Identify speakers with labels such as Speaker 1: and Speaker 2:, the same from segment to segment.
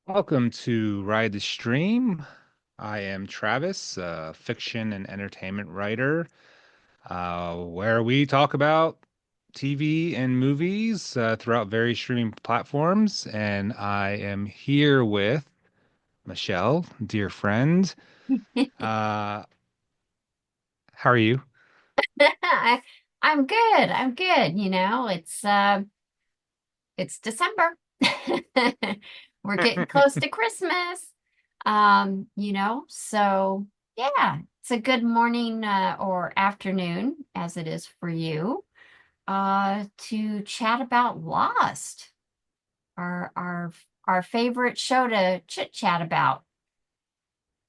Speaker 1: Welcome to Ride the Stream. I am Travis, a fiction and entertainment writer, where we talk about TV and movies throughout various streaming platforms. And I am here with Michelle, dear friend. Uh, how are you?
Speaker 2: I, I'm good. I'm good. It's December. We're getting close to Christmas. So yeah, it's a good morning or afternoon as it is for you to chat about Lost, our our our favorite show to chit chat about.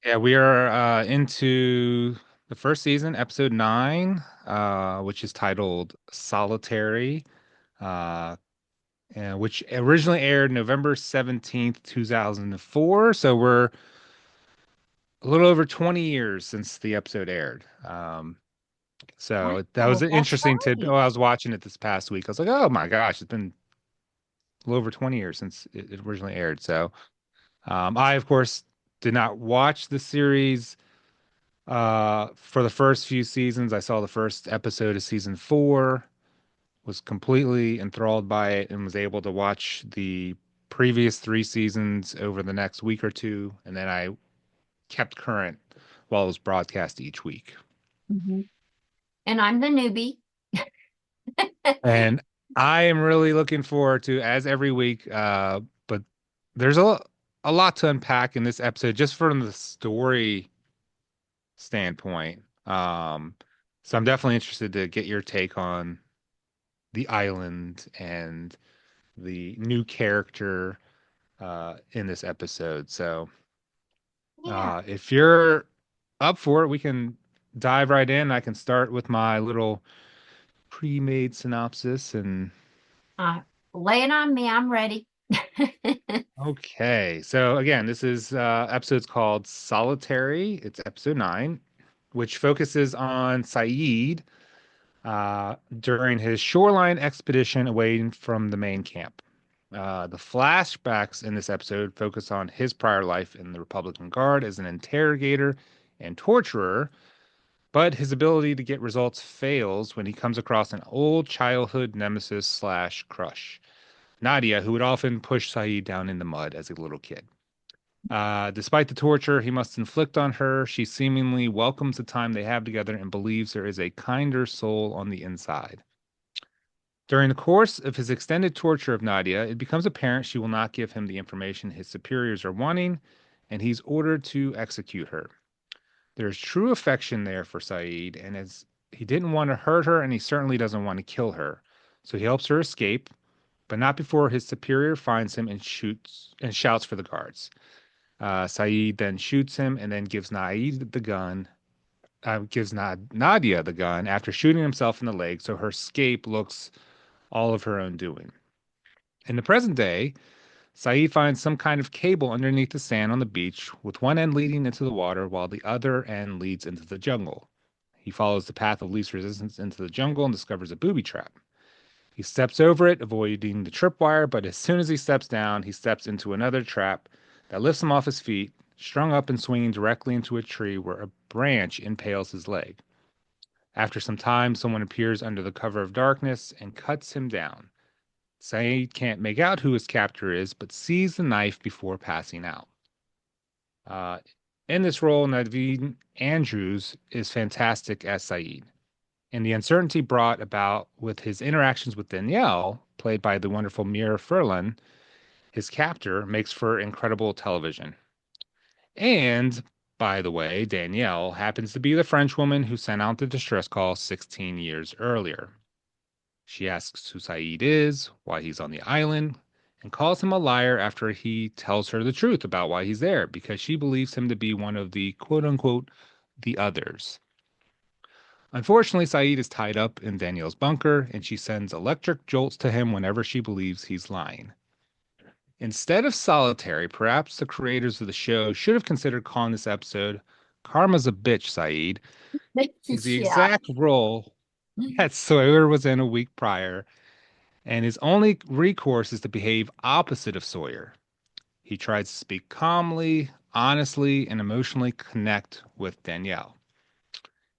Speaker 1: Yeah, we are into the first season, episode 9, which is titled Solitary. Uh, which originally aired November 17th, 2004. So we're a little over 20 years since the episode aired. So that was
Speaker 2: Wow, that's
Speaker 1: interesting
Speaker 2: right.
Speaker 1: I was watching it this past week. I was like, oh my gosh, it's been a little over 20 years since it originally aired. So I, of course, did not watch the series for the first few seasons. I saw the first episode of season 4, was completely enthralled by it, and was able to watch the previous 3 seasons over the next week or two, and then I kept current while it was broadcast each week.
Speaker 2: Mhm. And I'm the newbie.
Speaker 1: And I am really looking forward to, as every week, but there's a lot to unpack in this episode just from the story standpoint. So I'm definitely interested to get your take on the island and the new character in this episode. So
Speaker 2: Yeah.
Speaker 1: if you're up for it, we can dive right in. I can start with my little pre-made synopsis. And
Speaker 2: Uh, Lay it on me. I'm ready.
Speaker 1: okay, so again, this is episode's called Solitary. It's episode 9, which focuses on Sayid during his shoreline expedition away from the main camp. The flashbacks in this episode focus on his prior life in the Republican Guard as an interrogator and torturer, but his ability to get results fails when he comes across an old childhood nemesis slash crush, Nadia, who would often push Saeed down in the mud as a little kid. Despite the torture he must inflict on her, she seemingly welcomes the time they have together and believes there is a kinder soul on the inside. During the course of his extended torture of Nadia, it becomes apparent she will not give him the information his superiors are wanting, and he's ordered to execute her. There's true affection there for Saeed, and as he didn't want to hurt her, and he certainly doesn't want to kill her. So he helps her escape, but not before his superior finds him and shoots and shouts for the guards. Saeed then shoots him and then gives Naeed the gun. Gives Nadia the gun after shooting himself in the leg, so her escape looks all of her own doing. In the present day, Saeed finds some kind of cable underneath the sand on the beach, with one end leading into the water while the other end leads into the jungle. He follows the path of least resistance into the jungle and discovers a booby trap. He steps over it, avoiding the tripwire, but as soon as he steps down, he steps into another trap that lifts him off his feet, strung up and swinging directly into a tree where a branch impales his leg. After some time, someone appears under the cover of darkness and cuts him down. Saeed can't make out who his captor is, but sees the knife before passing out. Uh, in this role, Naveen Andrews is fantastic as Saeed, and the uncertainty brought about with his interactions with Danielle, played by the wonderful Mira Furlan, his captor, makes for incredible television. And, by the way, Danielle happens to be the French woman who sent out the distress call 16 years earlier. She asks who Saeed is, why he's on the island, and calls him a liar after he tells her the truth about why he's there, because she believes him to be one of the quote unquote the others. Unfortunately, Saeed is tied up in Danielle's bunker, and she sends electric jolts to him whenever she believes he's lying. Instead of solitary, perhaps the creators of the show should have considered calling this episode Karma's a Bitch, Saeed, is the
Speaker 2: Yeah.
Speaker 1: exact role that Sawyer was in a week prior, and his only recourse is to behave opposite of Sawyer. He tries to speak calmly, honestly, and emotionally connect with Danielle.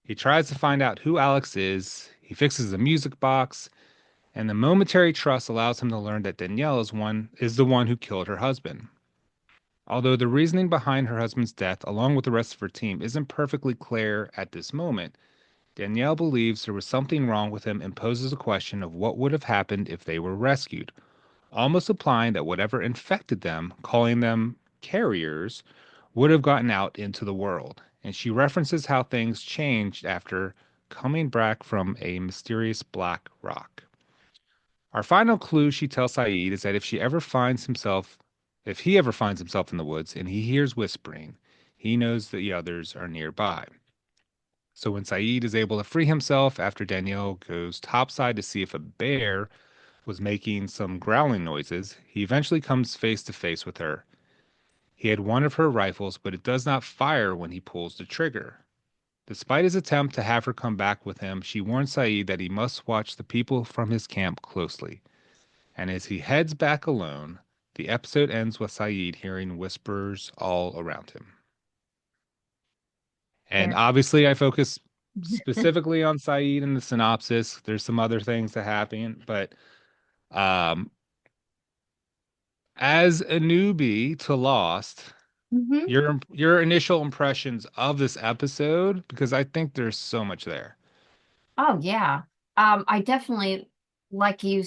Speaker 1: He tries to find out who Alex is. He fixes the music box, and the momentary trust allows him to learn that Danielle is the one who killed her husband. Although the reasoning behind her husband's death, along with the rest of her team, isn't perfectly clear at this moment, Danielle believes there was something wrong with him and poses a question of what would have happened if they were rescued, almost implying that whatever infected them, calling them carriers, would have gotten out into the world. And she references how things changed after coming back from a mysterious black rock. Our final clue she tells Sayid is that if he ever finds himself in the woods and he hears whispering, he knows the others are nearby. So when Sayid is able to free himself after Danielle goes topside to see if a bear was making some growling noises, he eventually comes face to face with her. He had one of her rifles, but it does not fire when he pulls the trigger. Despite his attempt to have her come back with him, she warns Sayid that he must watch the people from his camp closely. And as he heads back alone, the episode ends with Sayid hearing whispers all around him. And
Speaker 2: There.
Speaker 1: obviously, I focus specifically on Sayid in the synopsis. There's some other things that happen, but um, as a newbie to Lost,
Speaker 2: Mhm.
Speaker 1: your initial impressions of this episode, because I think there's so much there.
Speaker 2: Oh yeah. I definitely, like you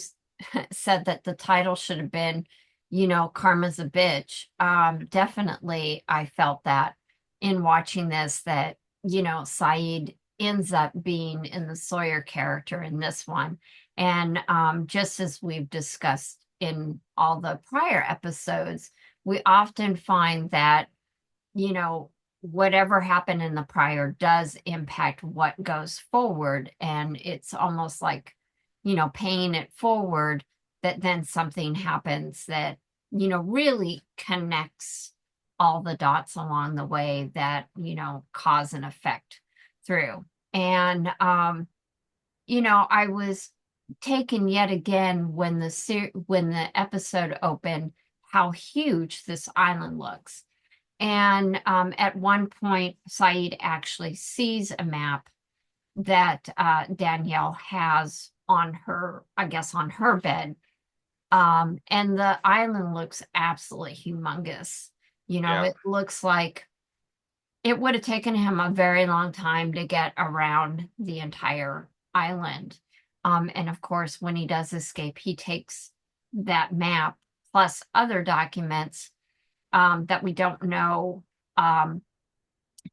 Speaker 2: said, that the title should have been, Karma's a bitch. Definitely I felt that in watching this, that, Saeed ends up being in the Sawyer character in this one. And just as we've discussed in all the prior episodes, we often find that, you know, whatever happened in the prior does impact what goes forward. And it's almost like, paying it forward, that then something happens that, really connects all the dots along the way that, cause and effect through. And, I was taken yet again when when the episode opened, how huge this island looks. And at one point, Saeed actually sees a map that Danielle has on her, I guess, on her bed. And the island looks absolutely humongous.
Speaker 1: Yeah.
Speaker 2: It looks like it would have taken him a very long time to get around the entire island. And of course, when he does escape, he takes that map plus other documents that we don't know um,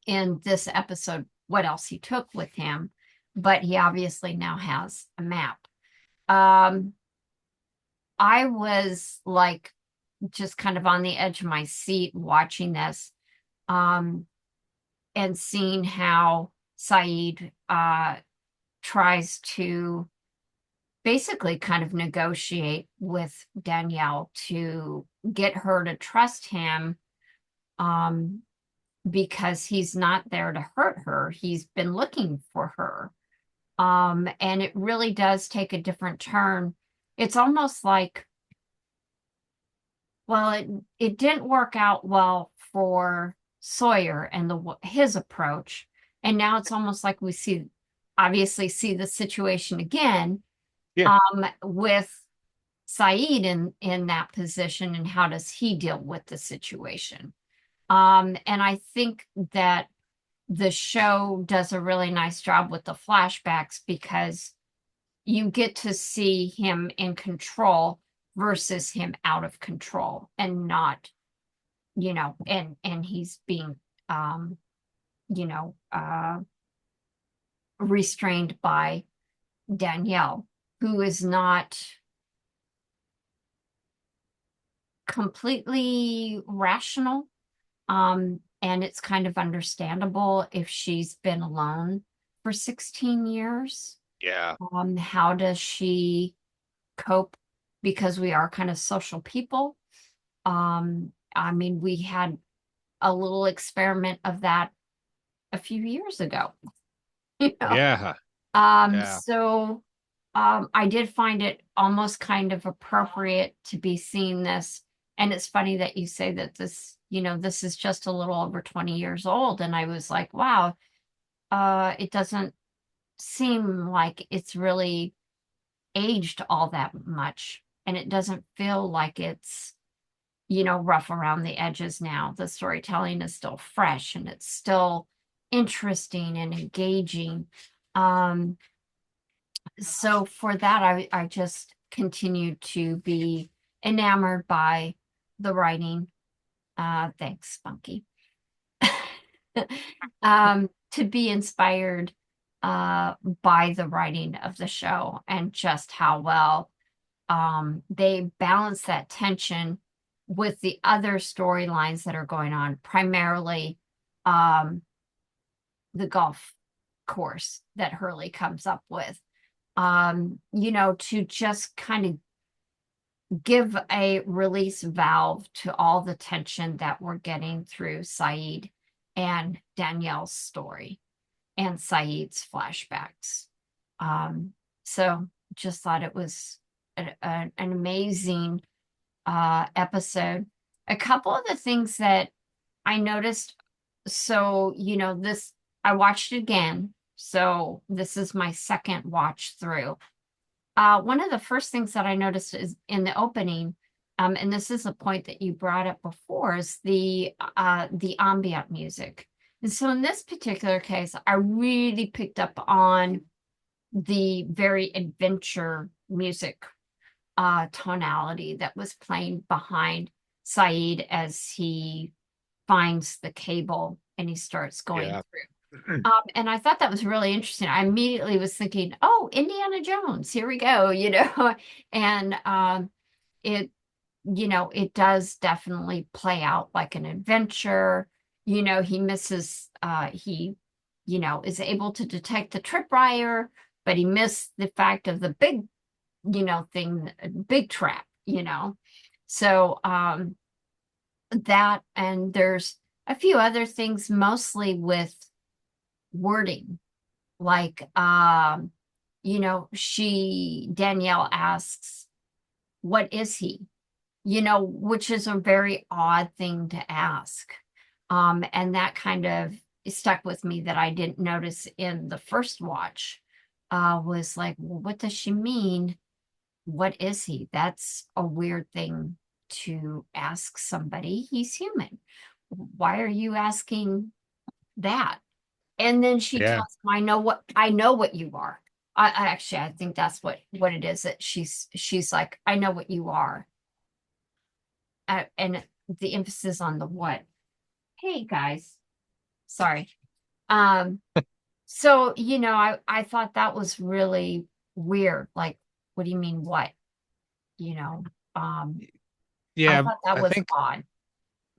Speaker 2: in this episode what else he took with him, but he obviously now has a map. Um, I was like just kind of on the edge of my seat watching this um, and seeing how Saeed tries to basically kind of negotiate with Danielle to get her to trust him um, because he's not there to hurt her. He's been looking for her. And it really does take a different turn. It's almost like, well, it didn't work out well for Sawyer and his approach. And now it's almost like we obviously see the situation again
Speaker 1: Yeah.
Speaker 2: with Saeed in that position, and how does he deal with the situation? And I think that the show does a really nice job with the flashbacks because you get to see him in control versus him out of control and not, and he's being, um, you know, uh, restrained by Danielle, who is not completely rational. And it's kind of understandable if she's been alone for 16 years.
Speaker 1: Yeah.
Speaker 2: How does she cope? Because we are kind of social people. I mean, we had a little experiment of that a few years ago, you know.
Speaker 1: Yeah. Yeah.
Speaker 2: So I did find it almost kind of appropriate to be seeing this And it's funny that you say that this, this is just a little over 20 years old. And I was like, wow, it doesn't seem like it's really aged all that much. And it doesn't feel like it's, rough around the edges now. The storytelling is still fresh and it's still interesting and engaging. Um, so for that, I just continued to be enamored by the writing. Thanks, Spunky. To be inspired by the writing of the show and just how well they balance that tension with the other storylines that are going on, primarily um, the golf course that Hurley comes up with. To just kind of give a release valve to all the tension that we're getting through Sayid and Danielle's story and Sayid's flashbacks. So just thought it was an amazing episode. A couple of the things that I noticed, so, I watched it again. So this is my second watch through. One of the first things that I noticed is in the opening, and this is a point that you brought up before, is the ambient music. And so in this particular case, I really picked up on the very adventure music tonality that was playing behind Sayid as he finds the cable and he starts going
Speaker 1: Yeah.
Speaker 2: through. And I thought that was really interesting. I immediately was thinking, oh, Indiana Jones, here we go, and it, it does definitely play out like an adventure. He misses, he, is able to detect the tripwire, but he missed the fact of the big, thing, big trap, So, that, and there's a few other things, mostly with wording, like Danielle asks, what is he, which is a very odd thing to ask, and that kind of stuck with me, that I didn't notice in the first watch. Was like, well, what does she mean, what is he? That's a weird thing to ask somebody. He's human. Why are you asking that? And then she
Speaker 1: Yeah.
Speaker 2: tells him, I know what you are. I think that's what it is, that she's like, I know what you are. And the emphasis on the what. Hey guys, sorry. Um, so I thought that was really weird. Like, what do you mean what? You know, um, I
Speaker 1: Yeah.
Speaker 2: thought that
Speaker 1: I
Speaker 2: was
Speaker 1: think
Speaker 2: odd.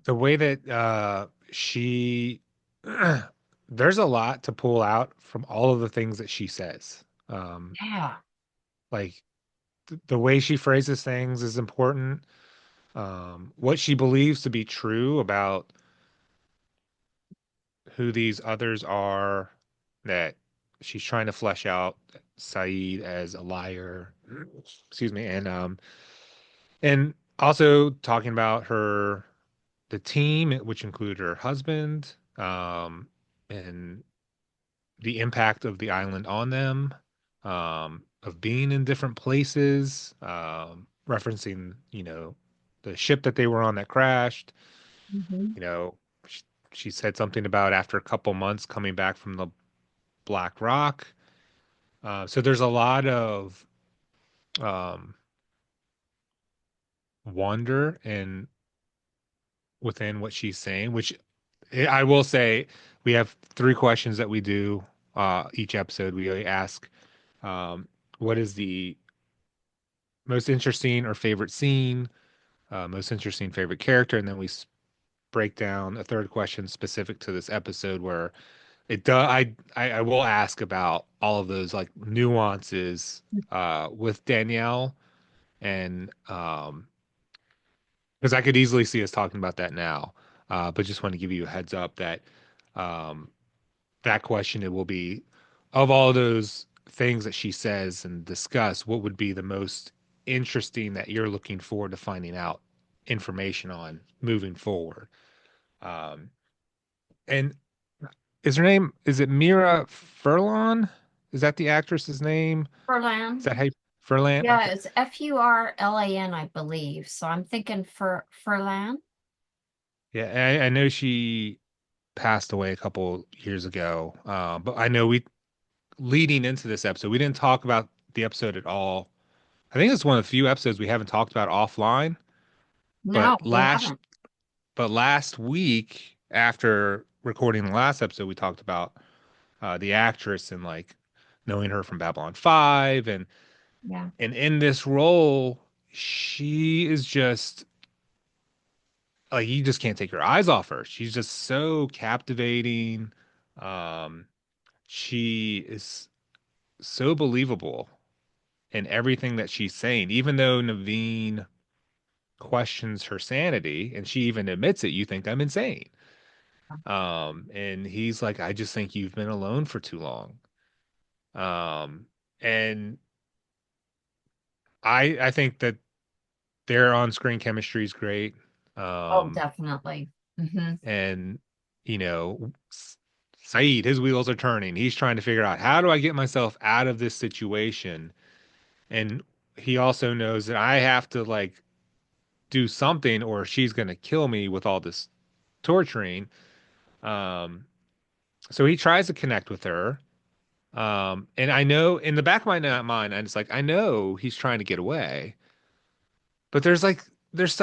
Speaker 1: the way that she there's a lot to pull out from all of the things that she says.
Speaker 2: Yeah.
Speaker 1: Like the way she phrases things is important. What she believes to be true about who these others are, that she's trying to flesh out Saeed as a liar. Excuse me, and also talking about the team, which included her husband, and the impact of the island on them, of being in different places, referencing, the ship that they were on that crashed.
Speaker 2: Mhm.
Speaker 1: You know, she said something about after a couple months coming back from the Black Rock. So there's a lot of um, wonder and within what she's saying, which I will say we have three questions that we do each episode. We ask, what is the most interesting or favorite scene, most interesting favorite character, and then break down a third question specific to this episode where it does. I will ask about all of those like nuances with Danielle, and because I could easily see us talking about that now, but just want to give you a heads up that um, that question, it will be, of all those things that she says and discuss, what would be the most interesting that you're looking forward to finding out? information on moving forward. Um, and is her name, is it Mira Furlan? Is that the actress's name? Is
Speaker 2: Furlan.
Speaker 1: that how you, Furlan?
Speaker 2: Yeah,
Speaker 1: Okay.
Speaker 2: it's Furlan, I believe. So I'm thinking Furlan.
Speaker 1: Yeah, I know she passed away a couple years ago. But I know we leading into this episode, we didn't talk about the episode at all. I think it's one of the few episodes we haven't talked about offline.
Speaker 2: No,
Speaker 1: But
Speaker 2: we
Speaker 1: last
Speaker 2: haven't.
Speaker 1: but last week, after recording the last episode, we talked about the actress and like knowing her from Babylon 5
Speaker 2: Yeah.
Speaker 1: and in this role, she is just like you just can't take your eyes off her. She's just so captivating. Um, she is so believable in everything that she's saying, even though Naveen questions her sanity and she even admits it, you think I'm insane. And he's like, I just think you've been alone for too long. Um, and I think that their on-screen chemistry is great.
Speaker 2: Oh,
Speaker 1: Um,
Speaker 2: definitely. Hmm.
Speaker 1: and you know, Sayid, his wheels are turning. He's trying to figure out how do I get myself out of this situation. And he also knows that I have to like do something or she's gonna kill me with all this torturing. Um, so he tries to connect with her. And I know in the back of my mind, I'm just like, I know he's trying to get away, but there's like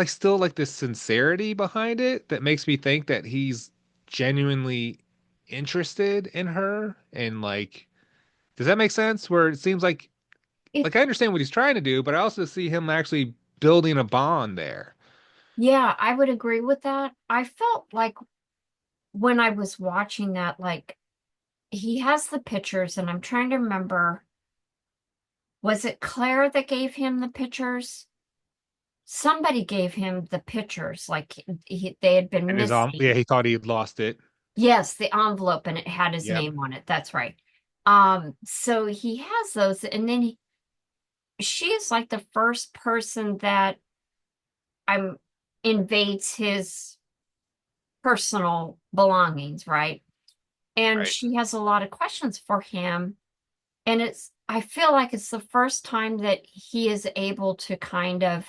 Speaker 1: still like this sincerity behind it that makes me think that he's genuinely interested in her. And like, does that make sense? Where it seems
Speaker 2: It,
Speaker 1: like I understand what he's trying to do, but I also see him actually building a bond there.
Speaker 2: yeah, I would agree with that. I felt like when I was watching that, like he has the pictures, and I'm trying to remember, was it Claire that gave him the pictures? Somebody gave him the pictures, like they had been
Speaker 1: And his yeah,
Speaker 2: missing.
Speaker 1: he thought he had lost it.
Speaker 2: Yes, the envelope, and it had his
Speaker 1: Yep.
Speaker 2: name on it. That's right. So he has those, and then she is like the first person that I'm invades his personal belongings, right? And
Speaker 1: Right.
Speaker 2: she has a lot of questions for him. And I feel like it's the first time that he is able to kind of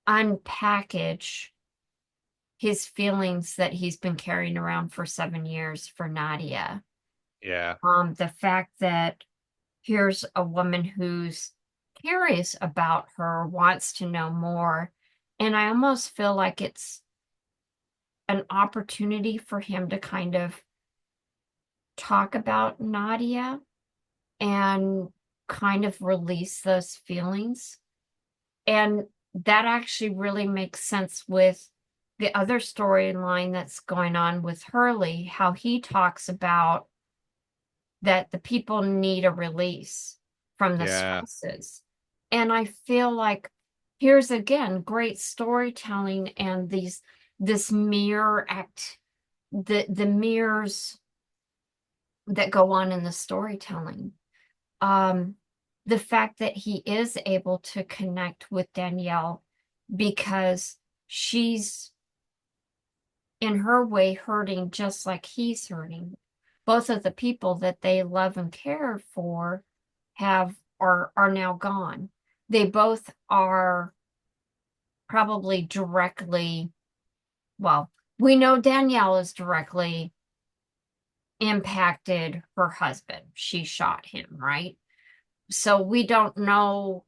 Speaker 2: unpackage his feelings that he's been carrying around for 7 years for Nadia.
Speaker 1: Yeah.
Speaker 2: The fact that here's a woman who's curious about her, wants to know more. And I almost feel like it's an opportunity for him to kind of talk about Nadia and kind of release those feelings. And that actually really makes sense with the other storyline that's going on with Hurley, how he talks about that the people need a release from the
Speaker 1: Yeah.
Speaker 2: stresses. And I feel like here's again great storytelling and this mirror act, the mirrors that go on in the storytelling. Um, the fact that he is able to connect with Danielle because she's in her way hurting just like he's hurting. Both of the people that they love and care for are now gone. They both are probably directly, well, we know Danielle is directly impacted her husband. She shot him, right? So we don't know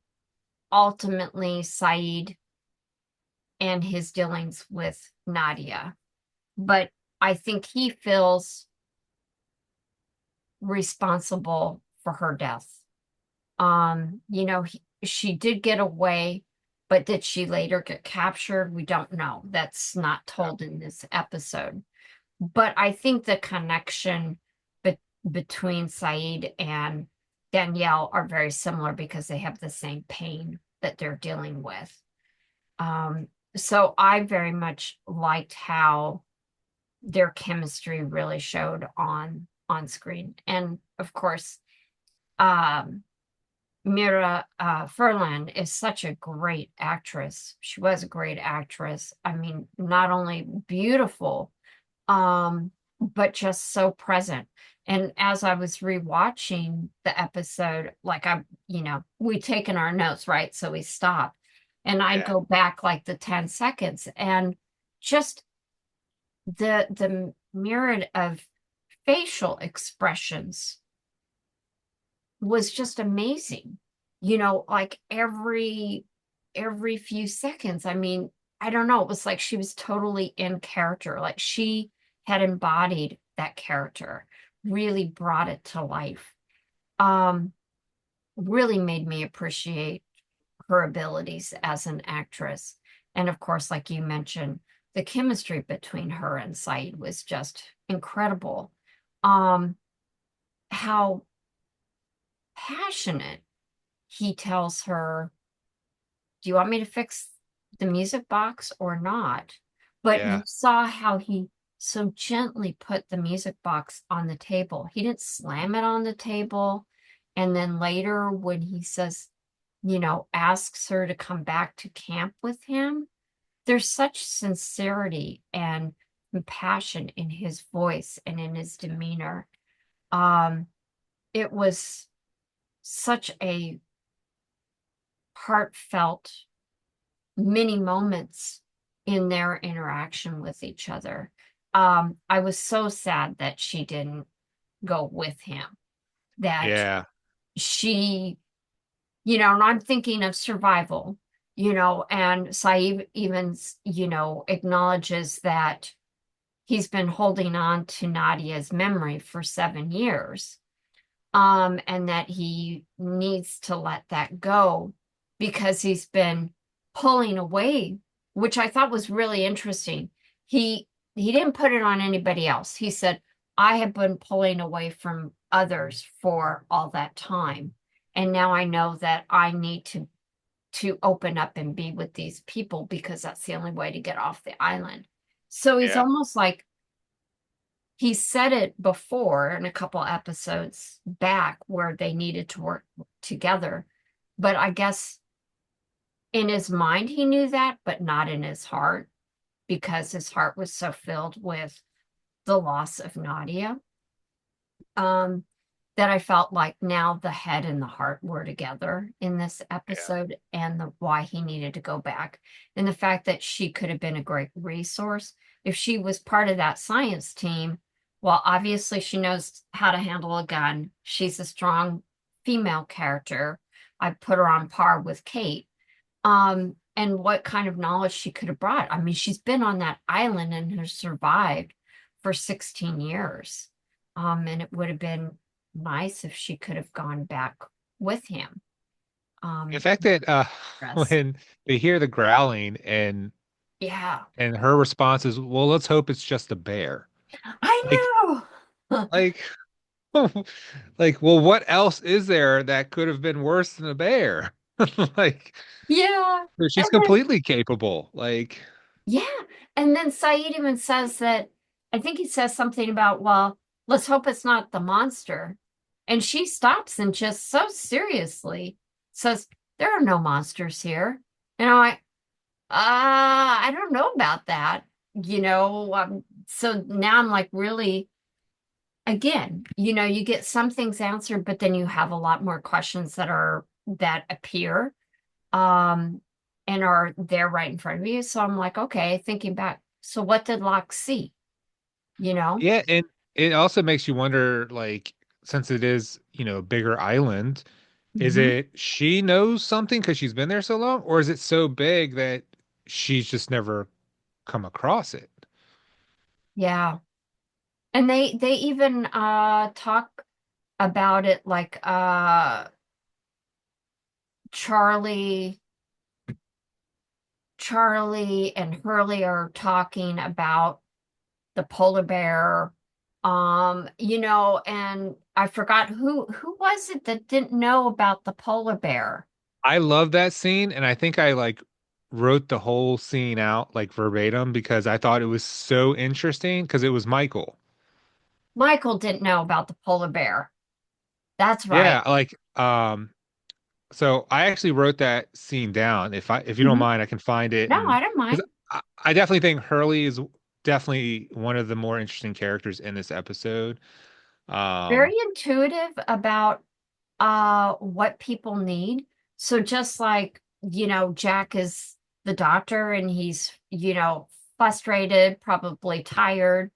Speaker 2: ultimately Sayid and his dealings with Nadia, but I think he feels responsible for her death. She did get away, but did she later get captured? We don't know. That's not told in this episode. But I think the connection be between Sayid and Danielle are very similar because they have the same pain that they're dealing with. Um, so I very much liked how their chemistry really showed on screen. And of course, um, Mira Furlan is such a great actress. She was a great actress. I mean, not only beautiful, but just so present. And as I was rewatching the episode, like we taken our notes, right? So we stop. And I
Speaker 1: Yeah.
Speaker 2: go back like the 10 seconds and just the myriad of facial expressions was just amazing. Like every few seconds. I mean, I don't know, it was like she was totally in character. Like she had embodied that character, really brought it to life. Um, really made me appreciate her abilities as an actress. And of course, like you mentioned, the chemistry between her and Sayid was just incredible. Um, how passionate he tells her, do you want me to fix the music box or not? But you
Speaker 1: Yeah.
Speaker 2: saw how he so gently put the music box on the table. He didn't slam it on the table. And then later, when he says, asks her to come back to camp with him, there's such sincerity and compassion in his voice and in his demeanor. Um, it was such a heartfelt many moments in their interaction with each other. I was so sad that she didn't go with him, that
Speaker 1: Yeah.
Speaker 2: she, and I'm thinking of survival, and Saeed even, acknowledges that he's been holding on to Nadia's memory for 7 years, and that he needs to let that go because he's been pulling away, which I thought was really interesting. He didn't put it on anybody else. He said, I have been pulling away from others for all that time. And now I know that I need to open up and be with these people because that's the only way to get off the island. So he's
Speaker 1: Yeah.
Speaker 2: almost like he said it before in a couple episodes back where they needed to work together. But I guess in his mind, he knew that, but not in his heart because his heart was so filled with the loss of Nadia. Um, that I felt like now the head and the heart were together in this
Speaker 1: Yeah.
Speaker 2: episode and the why he needed to go back. And the fact that she could have been a great resource. If she was part of that science team, well, obviously she knows how to handle a gun. She's a strong female character. I put her on par with Kate. And what kind of knowledge she could have brought. I mean, she's been on that island and has survived for 16 years. And it would have been nice if she could have gone back with him.
Speaker 1: The
Speaker 2: Um,
Speaker 1: fact that
Speaker 2: yes.
Speaker 1: when they hear the growling
Speaker 2: Yeah,
Speaker 1: and her response is, "Well, let's hope it's just a bear." Like
Speaker 2: I know.
Speaker 1: like like, well, what else is there that could have been worse than a bear? Like
Speaker 2: Yeah.
Speaker 1: she's
Speaker 2: And then,
Speaker 1: completely capable. Like
Speaker 2: yeah. And then Saeed even says that, I think he says something about, well, let's hope it's not the monster. And she stops and just so seriously says, there are no monsters here. And I'm like, I don't know about that. So now I'm like, really, again, you get some things answered, but then you have a lot more questions that appear, um, and are there right in front of you. So I'm like, okay, thinking back. So what did Locke see? You know?
Speaker 1: yeah, and it also makes you wonder, like, since it is, a bigger island, is
Speaker 2: Hmm.
Speaker 1: it she knows something because she's been there so long, or is it so big that she's just never come across it?
Speaker 2: Yeah. And they even talk about it like Charlie Charlie and Hurley are talking about the polar bear. And I forgot who was it that didn't know about the polar bear.
Speaker 1: I love that scene, and I think I like wrote the whole scene out like verbatim because I thought it was so interesting because it was Michael.
Speaker 2: Michael didn't know about the polar bear. That's right.
Speaker 1: Yeah, like So I actually wrote that scene down. If you don't
Speaker 2: Mhm.
Speaker 1: mind, I can find it.
Speaker 2: No,
Speaker 1: And
Speaker 2: I don't
Speaker 1: because
Speaker 2: mind.
Speaker 1: I definitely think Hurley is definitely one of the more interesting characters in this episode.
Speaker 2: Very
Speaker 1: Um,
Speaker 2: intuitive about what people need. So just like, Jack is the doctor and he's, frustrated, probably tired.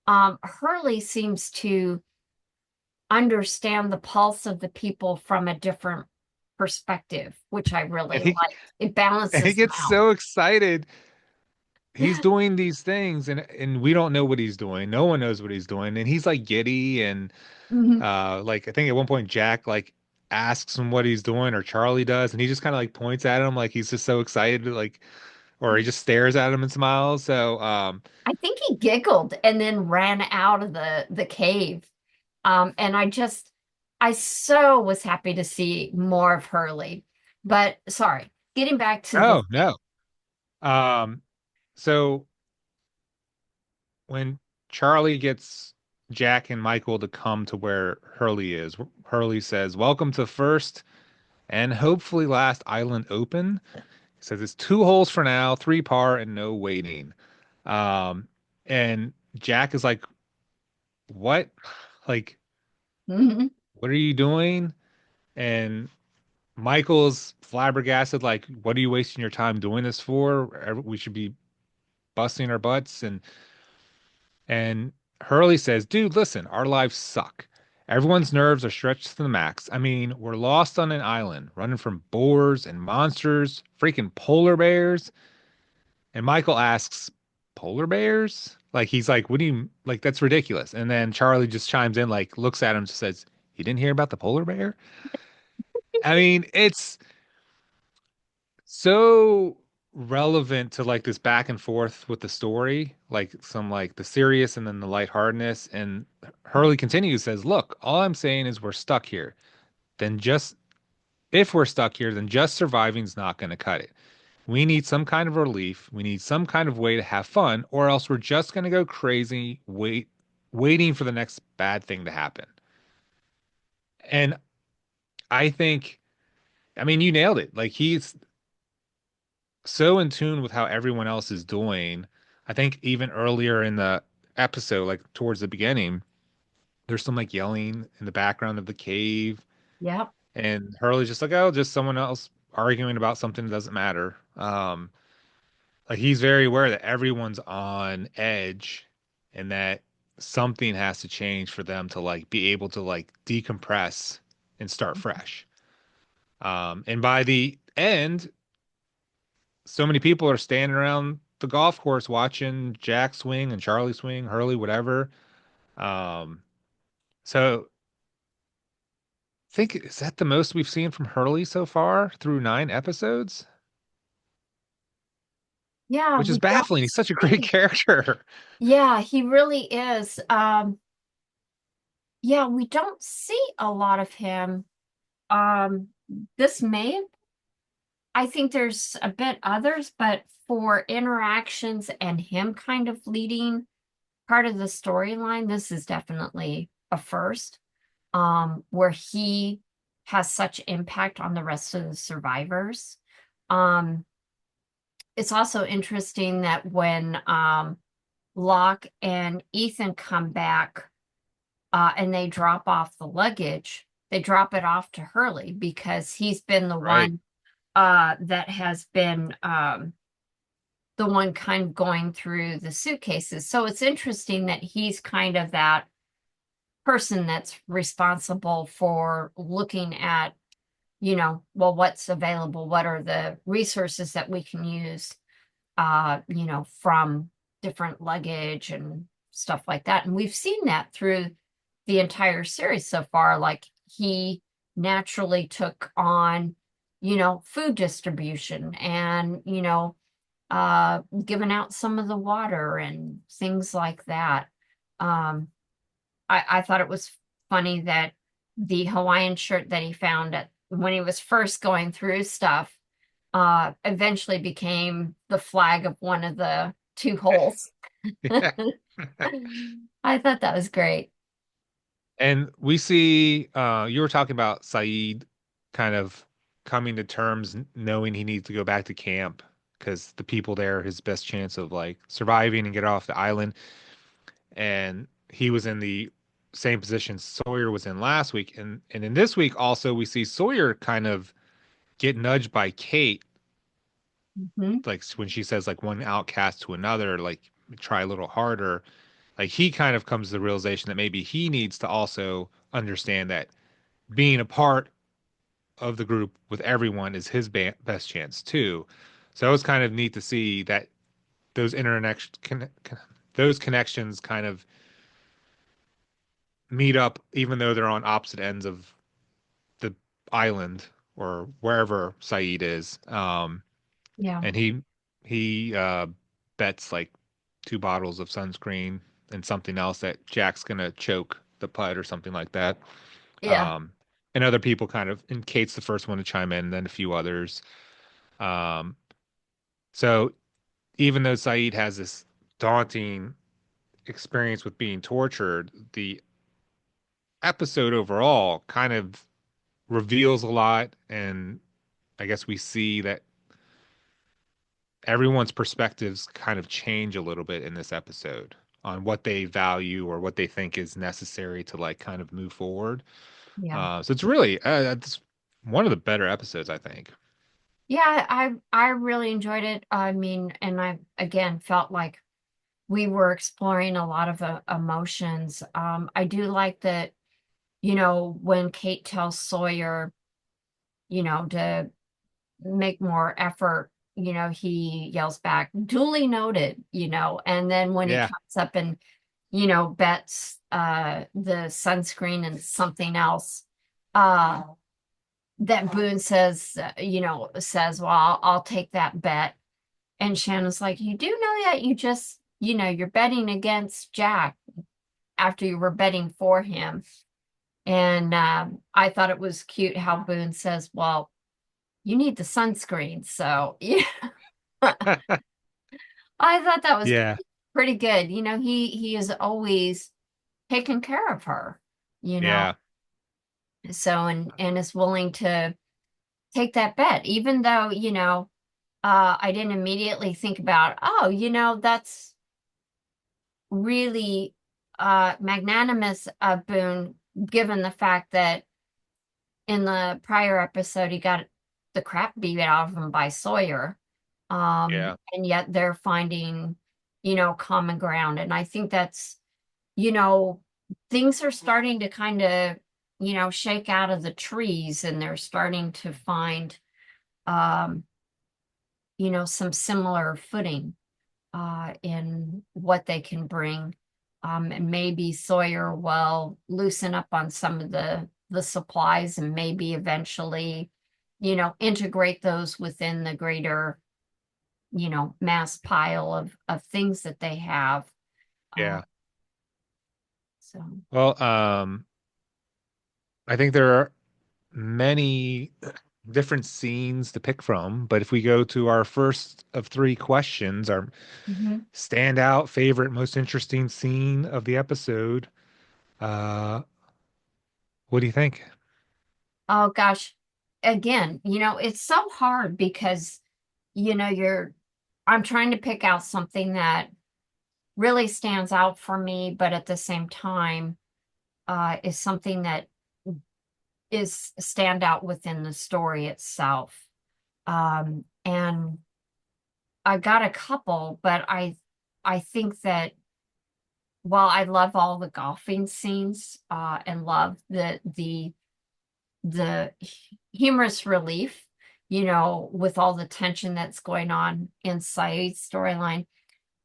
Speaker 2: Hurley seems to understand the pulse of the people from a different perspective, which I really
Speaker 1: and he
Speaker 2: like. It
Speaker 1: and he
Speaker 2: balances them
Speaker 1: gets
Speaker 2: out.
Speaker 1: so excited. He's doing these things, and we don't know what he's doing. No one knows what he's doing, and he's like giddy and
Speaker 2: Mhm.
Speaker 1: like I think at one point Jack like asks him what he's doing, or Charlie does, and he just kind of like points at him like he's just so excited, like, or he just stares at him and smiles. So
Speaker 2: I think he giggled and then ran out of the cave. And I so was happy to see more of Hurley. But sorry, getting back to the
Speaker 1: oh no. Um, so when Charlie gets Jack and Michael to come to where Hurley is, Hurley says, "Welcome to first and hopefully last island open." He says it's two holes for now, three par, and no waiting. Um, and Jack is like, "What? Like,
Speaker 2: Mhm.
Speaker 1: what are you doing?" And Michael's flabbergasted, like, "What are you wasting your time doing this for? We should be busting our butts." And Hurley says, "Dude, listen, our lives suck. Everyone's nerves are stretched to the max. I mean, we're lost on an island, running from boars and monsters, freaking polar bears." And Michael asks, "Polar bears?" Like he's like, "What do you like? That's ridiculous." And then Charlie just chimes in, like, looks at him, and says, "You didn't hear about the polar bear?" I mean, it's so relevant to like this back and forth with the story, like some like the serious and then the lightheartedness. And Hurley continues, says, "Look, all I'm saying is we're stuck here. Then just if we're stuck here, then just surviving's not going to cut it. We need some kind of relief. We need some kind of way to have fun, or else we're just going to go crazy, waiting for the next bad thing to happen." And I think, I mean, you nailed it. Like he's so in tune with how everyone else is doing. I think even earlier in the episode, like towards the beginning, there's some like yelling in the background of the cave,
Speaker 2: Yep.
Speaker 1: and Hurley's just like, "Oh, just someone else arguing about something that doesn't matter." Like he's very aware that everyone's on edge, and that something has to change for them to like be able to like decompress and start fresh. And by the end, so many people are standing around the golf course watching Jack swing and Charlie swing, Hurley, whatever. Um, so I think is that the most we've seen from Hurley so far through 9 episodes,
Speaker 2: Yeah,
Speaker 1: which is
Speaker 2: we don't
Speaker 1: baffling. He's such a great
Speaker 2: see.
Speaker 1: character.
Speaker 2: Yeah, he really is. Yeah, we don't see a lot of him. Um, this may, I think there's a bit others, but for interactions and him kind of leading part of the storyline, this is definitely a first, where he has such impact on the rest of the survivors. Um, it's also interesting that when Locke and Ethan come back and they drop off the luggage, they drop it off to Hurley because he's been the
Speaker 1: Right.
Speaker 2: one that has been the one kind of going through the suitcases. So it's interesting that he's kind of that person that's responsible for looking at, well, what's available, what are the resources that we can use, from different luggage and stuff like that. And we've seen that through the entire series so far. Like he naturally took on, food distribution and, giving out some of the water and things like that. Um, I thought it was funny that the Hawaiian shirt that he found when he was first going through stuff eventually became the flag of one of the two holes.
Speaker 1: Yeah.
Speaker 2: I thought that was great.
Speaker 1: And we see you were talking about Sayid kind of coming to terms, knowing he needs to go back to camp because the people there are his best chance of like surviving and get off the island. And he was in the same position Sawyer was in last week, and in this week also we see Sawyer kind of get nudged by Kate,
Speaker 2: Hmm.
Speaker 1: like when she says like one outcast to another, like try a little harder. Like he kind of comes to the realization that maybe he needs to also understand that being a part of the group with everyone is his best chance too. So it was kind of neat to see that those those connections kind of meet up, even though they're on opposite ends of the island or wherever Sayid is.
Speaker 2: Yeah.
Speaker 1: And he bets like 2 bottles of sunscreen and something else that Jack's gonna choke the putt or something like that.
Speaker 2: Yeah.
Speaker 1: Um, and other people kind of, and Kate's the first one to chime in, and then a few others. Um, so even though Saeed has this daunting experience with being tortured, the episode overall kind of reveals a lot, and I guess we see that everyone's perspectives kind of change a little bit in this episode on what they value or what they think is necessary to like kind of move forward.
Speaker 2: Yeah.
Speaker 1: So it's really it's one of the better episodes, I think.
Speaker 2: Yeah, I really enjoyed it. I mean, and I again felt like we were exploring a lot of emotions. I do like that, when Kate tells Sawyer, to make more effort, he yells back, duly noted, and then when he
Speaker 1: Yeah,
Speaker 2: comes up and, bets the sunscreen and something else, uh, that Boone says, well, I'll take that bet. And Shannon's like, you do know that you just, you're betting against Jack after you were betting for him. And I thought it was cute how Boone says, well, you need the sunscreen. So yeah, I thought that was
Speaker 1: yeah,
Speaker 2: pretty good. He is always taking care of her, you know,
Speaker 1: yeah,
Speaker 2: so and is willing to take that bet, even though, I didn't immediately think about, oh, that's really magnanimous of Boone, given the fact that in the prior episode he got the crap beat out of him by Sawyer.
Speaker 1: yeah,
Speaker 2: And yet they're finding, common ground. And I think that's, things are starting to kind of, shake out of the trees and they're starting to find, um, some similar footing in what they can bring. And maybe Sawyer will loosen up on some of the supplies and maybe eventually, integrate those within the greater, mass pile of things that they have. Uh,
Speaker 1: yeah.
Speaker 2: so
Speaker 1: Well, I think there are many different scenes to pick from, but if we go to our first of 3 questions, our
Speaker 2: mhm.
Speaker 1: standout, favorite, most interesting scene of the episode, uh, what do you think?
Speaker 2: Oh gosh, again, it's so hard because, I'm trying to pick out something that really stands out for me, but at the same time, is something that is stand out within the story itself. And I got a couple, but I think that while I love all the golfing scenes, and love the humorous relief, with all the tension that's going on in Saeed's storyline,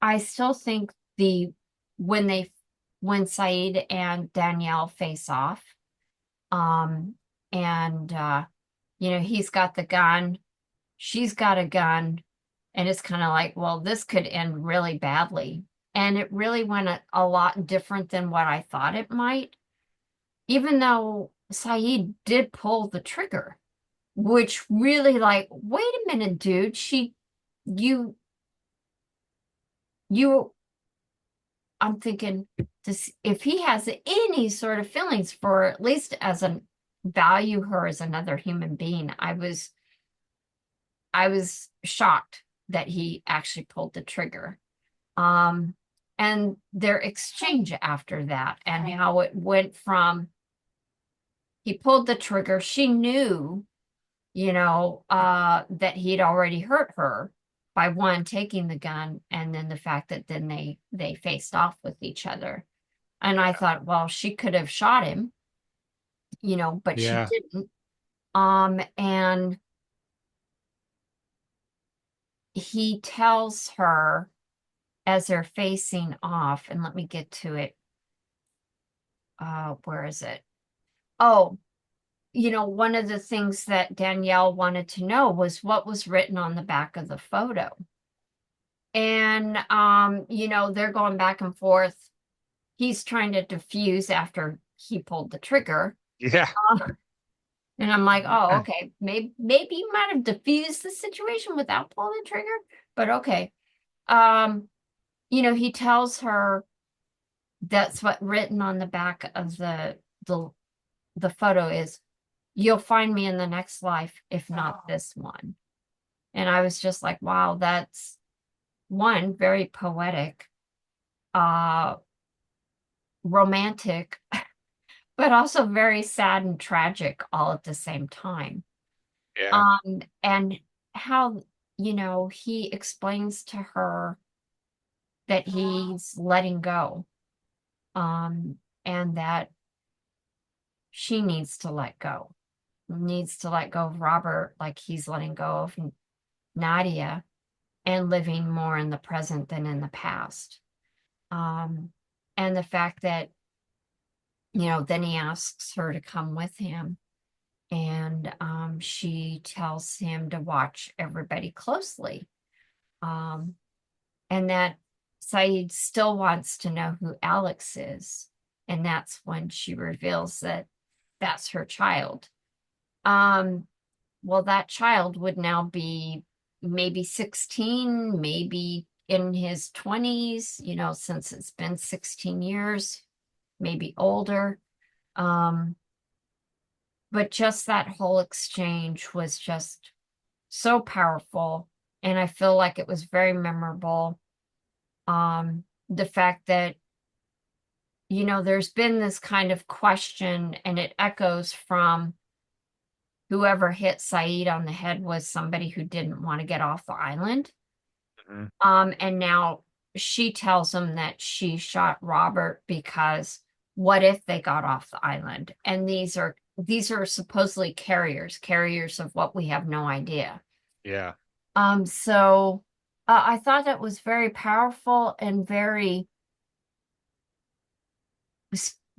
Speaker 2: I still think the when they when Sayid and Danielle face off, um, and he's got the gun, she's got a gun, and it's kind of like, well, this could end really badly. And it really went a lot different than what I thought it might, even though Sayid did pull the trigger, which really like, wait a minute, dude, you, you, I'm thinking this, if he has any sort of feelings for at least as a value her as another human being. I was shocked that he actually pulled the trigger. Um, and their exchange after that, and how it went from he pulled the trigger. She knew, that he'd already hurt her by one taking the gun, and then the fact that then they faced off with each other. And I thought, well, she could have shot him, but she
Speaker 1: Yeah.
Speaker 2: didn't. And he tells her as they're facing off, and let me get to it. Where is it? Oh, one of the things that Danielle wanted to know was what was written on the back of the photo. And they're going back and forth. He's trying to defuse after he pulled the trigger.
Speaker 1: Yeah.
Speaker 2: Uh, and I'm like, oh, okay, maybe you might have diffused the situation without pulling the trigger, but okay. Um, he tells her that's what written on the back of the the photo is, you'll find me in the next life, if not this one. And I was just like, wow, that's one, very poetic, uh, romantic, but also very sad and tragic all at the same time.
Speaker 1: Yeah.
Speaker 2: And how, he explains to her that he's letting go, um, and that she needs to let go of Robert, like he's letting go of Nadia, and living more in the present than in the past. Um, and the fact that, then he asks her to come with him, and she tells him to watch everybody closely. Um, and that Sayid still wants to know who Alex is. And that's when she reveals that that's her child. Um, well, that child would now be maybe 16, maybe in his 20s, since it's been 16 years, maybe older. Um, but just that whole exchange was just so powerful. And I feel like it was very memorable. The fact that, there's been this kind of question, and it echoes from whoever hit Sayid on the head was somebody who didn't want to get off the island.
Speaker 1: Mhm.
Speaker 2: And now she tells him that she shot Robert because what if they got off the island? And these are supposedly carriers of what we have no idea.
Speaker 1: Yeah.
Speaker 2: So I thought that was very powerful and very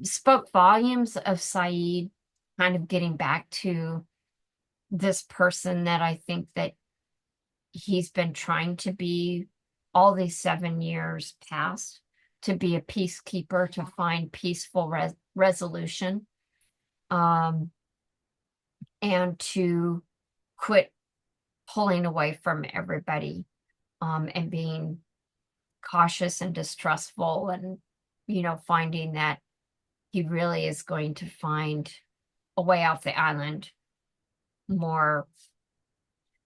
Speaker 2: spoke volumes of Sayid kind of getting back to this person that I think that he's been trying to be all these 7 years past, to be a peacekeeper, to find peaceful resolution, um, and to quit pulling away from everybody, and being cautious and distrustful, and finding that he really is going to find a way off the island more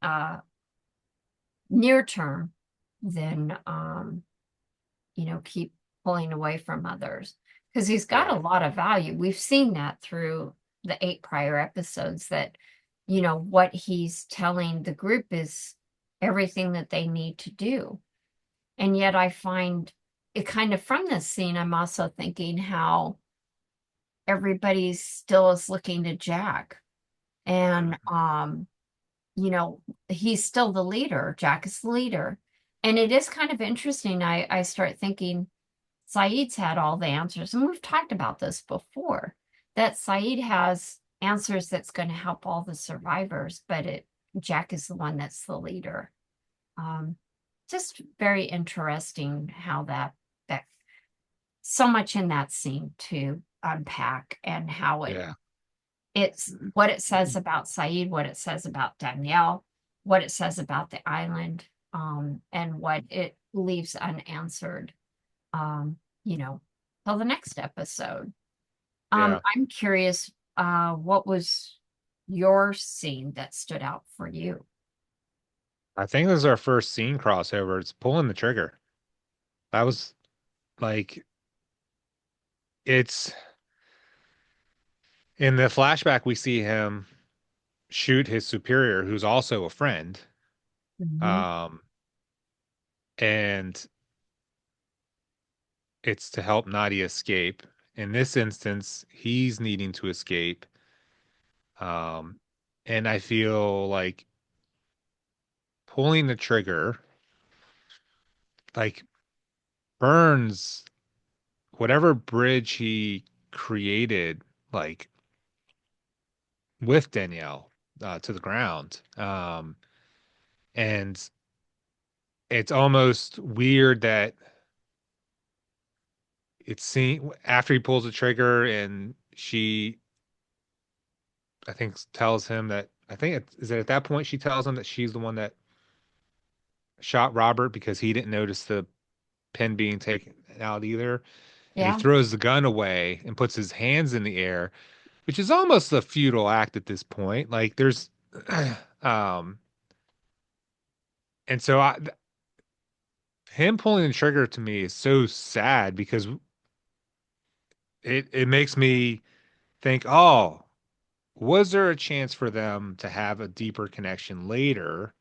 Speaker 2: uh, near term than keep pulling away from others, because he's got
Speaker 1: Yeah.
Speaker 2: a lot of value. We've seen that through the 8 prior episodes, that what he's telling the group is everything that they need to do. And yet I find it kind of, from this scene, I'm also thinking how everybody still is looking to Jack. And
Speaker 1: Mhm.
Speaker 2: you know, he's still the leader. Jack is the leader. And it is kind of interesting. I start thinking Saeed's had all the answers. And we've talked about this before, that Sayid has answers that's going to help all the survivors, but Jack is the one that's the leader. Um, just very interesting how that so much in that scene to unpack, and how
Speaker 1: Yeah.
Speaker 2: it's what it says about Sayid, what it says about Danielle, what it says about the island, and what it leaves unanswered, um, you know, till the next episode.
Speaker 1: Yeah.
Speaker 2: I'm curious, what was your scene that stood out for you?
Speaker 1: I think this is our first scene crossover. It's pulling the trigger. That was like it's in the flashback we see him shoot his superior, who's also a friend.
Speaker 2: Hmm.
Speaker 1: Um, and it's to help Nadia escape. In this instance, he's needing to escape. Um, and I feel like pulling the trigger like burns whatever bridge he created, like with Danielle, to the ground. And it's almost weird that it's seen after he pulls the trigger and she, I think, tells him that, I think is it at that point she tells him that she's the one that shot Robert because he didn't notice the pin being taken out either. And he
Speaker 2: Yeah.
Speaker 1: throws the gun away and puts his hands in the air, which is almost a futile act at this point. Like there's, um, and so him pulling the trigger to me is so sad because it makes me think, oh, was there a chance for them to have a deeper connection later?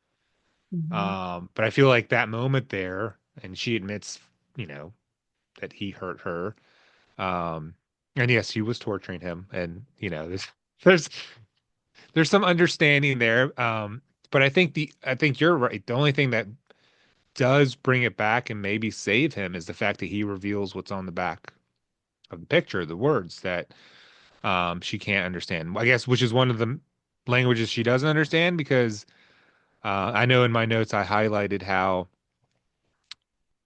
Speaker 2: Hmm.
Speaker 1: But I feel like that moment there, and she admits, you know, that he hurt her. Um, and yes, he was torturing him, and there's there's some understanding there. But I think you're right. The only thing that does bring it back and maybe save him is the fact that he reveals what's on the back of the picture, the words that she can't understand. I guess which is one of the languages she doesn't understand because I know in my notes I highlighted how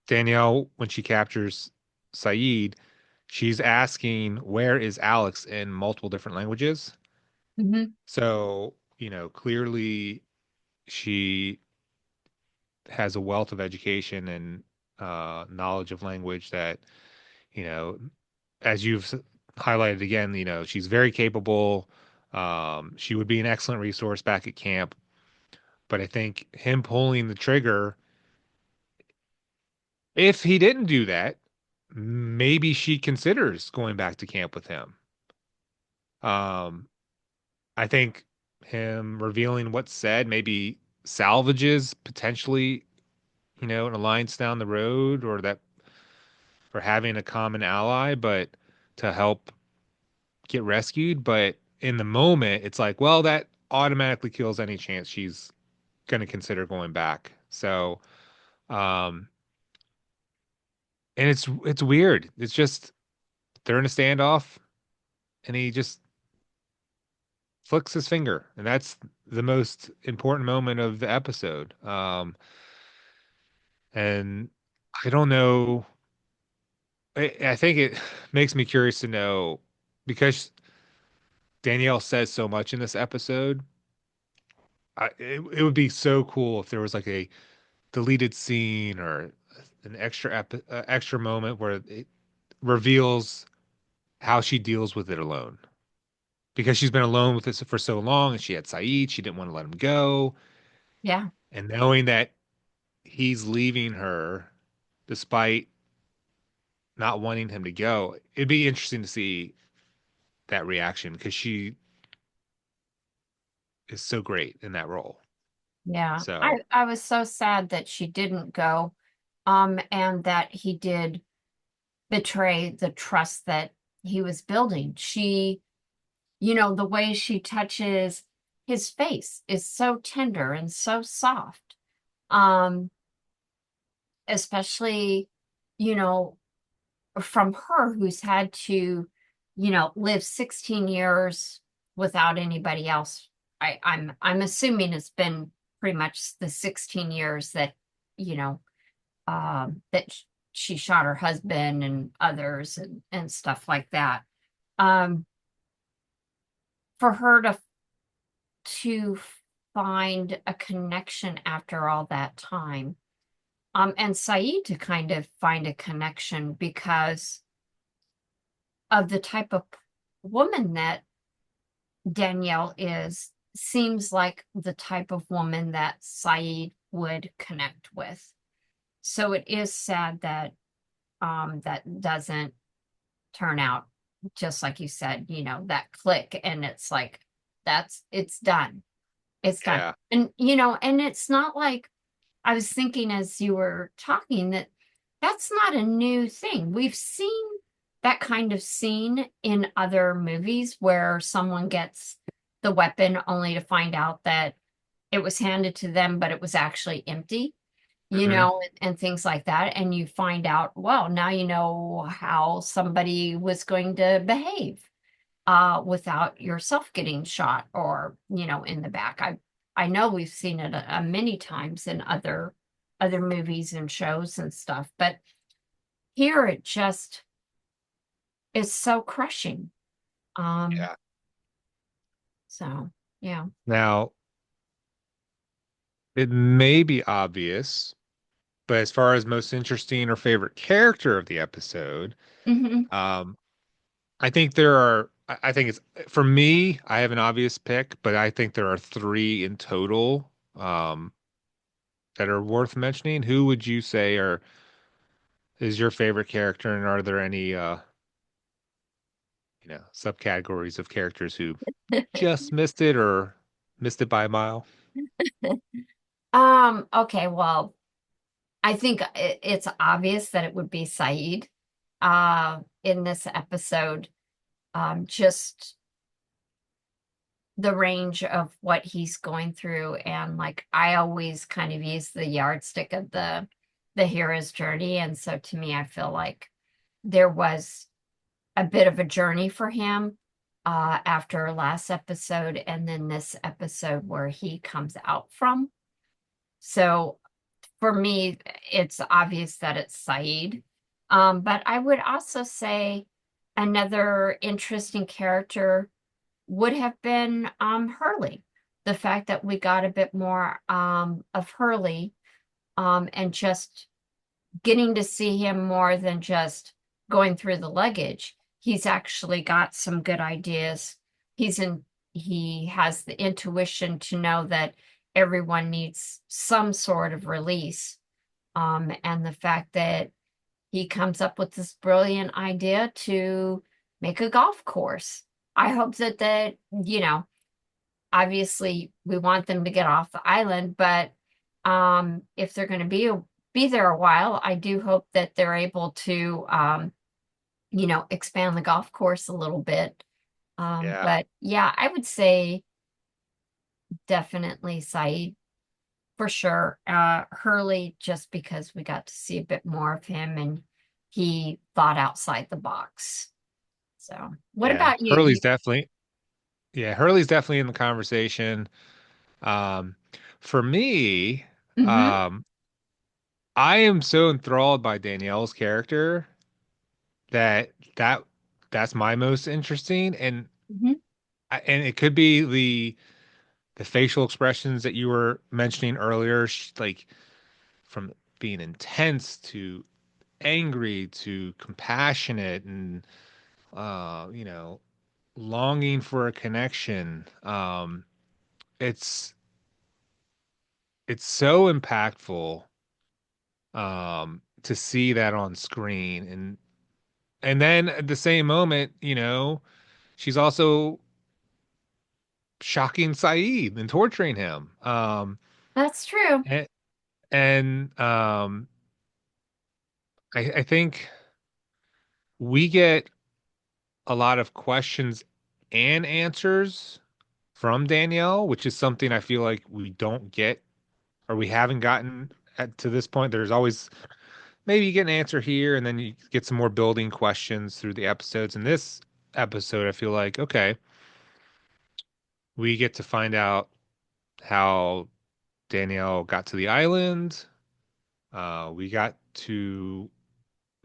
Speaker 1: Danielle, when she captures Sayid, she's asking where is Alex in multiple different languages.
Speaker 2: Hmm.
Speaker 1: So, clearly she has a wealth of education and knowledge of language that, you know, as you've highlighted again, she's very capable. She would be an excellent resource back at camp. But I think him pulling the trigger, if he didn't do that, maybe she considers going back to camp with him. Um, I think him revealing what's said maybe salvages potentially, an alliance down the road or that for having a common ally, but to help get rescued. But in the moment, it's like, well, that automatically kills any chance she's going to consider going back. So, um, and it's weird. It's just they're in a standoff, and he just flicks his finger, and that's the most important moment of the episode. And I don't know. I think it makes me curious to know because Danielle says so much in this episode. It would be so cool if there was like a deleted scene or an extra moment where it reveals how she deals with it alone because she's been alone with this for so long and she had Sayid, she didn't want to let him go,
Speaker 2: Yeah.
Speaker 1: and knowing that he's leaving her despite not wanting him to go, it'd be interesting to see that reaction because she is so great in that role.
Speaker 2: Yeah.
Speaker 1: So
Speaker 2: I was so sad that she didn't go, and that he did betray the trust that he was building. The way she touches his face is so tender and so soft. Um, Especially, you know, from her who's had to, live 16 years without anybody else. I'm assuming it's been pretty much the 16 years that, you know, that she shot her husband and others and stuff like that. Um, for her to find a connection after all that time. And Sayid to kind of find a connection because of the type of woman that Danielle is seems like the type of woman that Sayid would connect with. So it is sad that that doesn't turn out just like you said, that click and it's like it's done. It's done.
Speaker 1: Yeah.
Speaker 2: And and it's not like I was thinking as you were talking that that's not a new thing. We've seen that kind of scene in other movies where someone gets the weapon only to find out that it was handed to them, but it was actually empty,
Speaker 1: Hmm.
Speaker 2: and things like that. And you find out, well, now you know how somebody was going to behave without yourself getting shot or, in the back. I know we've seen it many times in other movies and shows and stuff, but here it just is so crushing. Um,
Speaker 1: Yeah.
Speaker 2: so yeah.
Speaker 1: Now, it may be obvious, but as far as most interesting or favorite character of the episode,
Speaker 2: Hmm.
Speaker 1: um, I think there are, I think it's, for me, I have an obvious pick, but I think there are three in total, that are worth mentioning. Who would you say is your favorite character, and are there any, subcategories of characters who just missed it or missed it by a mile?
Speaker 2: Okay, well, I think it's obvious that it would be Saeed in this episode. Just the range of what he's going through, and like I always kind of use the yardstick of the hero's journey, and so to me I feel like there was a bit of a journey for him after last episode and then this episode where he comes out from. So for me, it's obvious that it's Saeed. But I would also say another interesting character would have been Hurley. The fact that we got a bit more of Hurley and just getting to see him more than just going through the luggage. He's actually got some good ideas. He has the intuition to know that everyone needs some sort of release. And the fact that he comes up with this brilliant idea to make a golf course. I hope that obviously we want them to get off the island, but if they're going to be there a while, I do hope that they're able to expand the golf course a little bit.
Speaker 1: Yeah.
Speaker 2: But yeah, I would say definitely Saeed for sure. Hurley, just because we got to see a bit more of him and he thought outside the box. So, what
Speaker 1: Yeah.
Speaker 2: about you?
Speaker 1: Hurley's definitely in the conversation. Um, for me,
Speaker 2: Mm-hmm.
Speaker 1: um, I am so enthralled by Danielle's character that that that's my most interesting, and
Speaker 2: Hmm.
Speaker 1: and it could be the facial expressions that you were mentioning earlier, like from being intense to angry to compassionate and longing for a connection. It's it's so impactful to see that on screen, and then at the same moment, she's also shocking Saeed and torturing him.
Speaker 2: That's true.
Speaker 1: And, and I think we get a lot of questions and answers from Danielle, which is something I feel like we don't get or we haven't gotten to this point. There's always maybe you get an answer here and then you get some more building questions through the episodes. In this episode, I feel like, okay, we get to find out how Danielle got to the island. We got to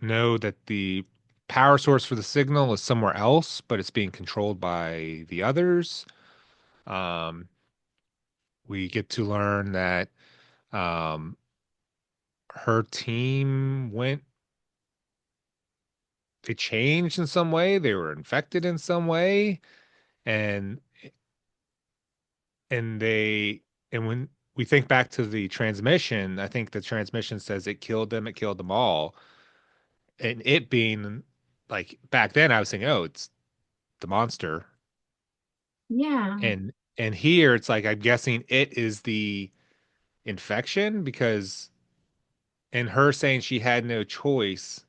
Speaker 1: know that the power source for the signal is somewhere else, but it's being controlled by the others. Um, we get to learn that um, her team they changed in some way, they were infected in some way, and and they and when we think back to the transmission, I think the transmission says it killed them all. And it being like back then I was thinking, oh, it's the monster.
Speaker 2: Yeah.
Speaker 1: And here it's like I'm guessing it is the infection because and her saying she had no choice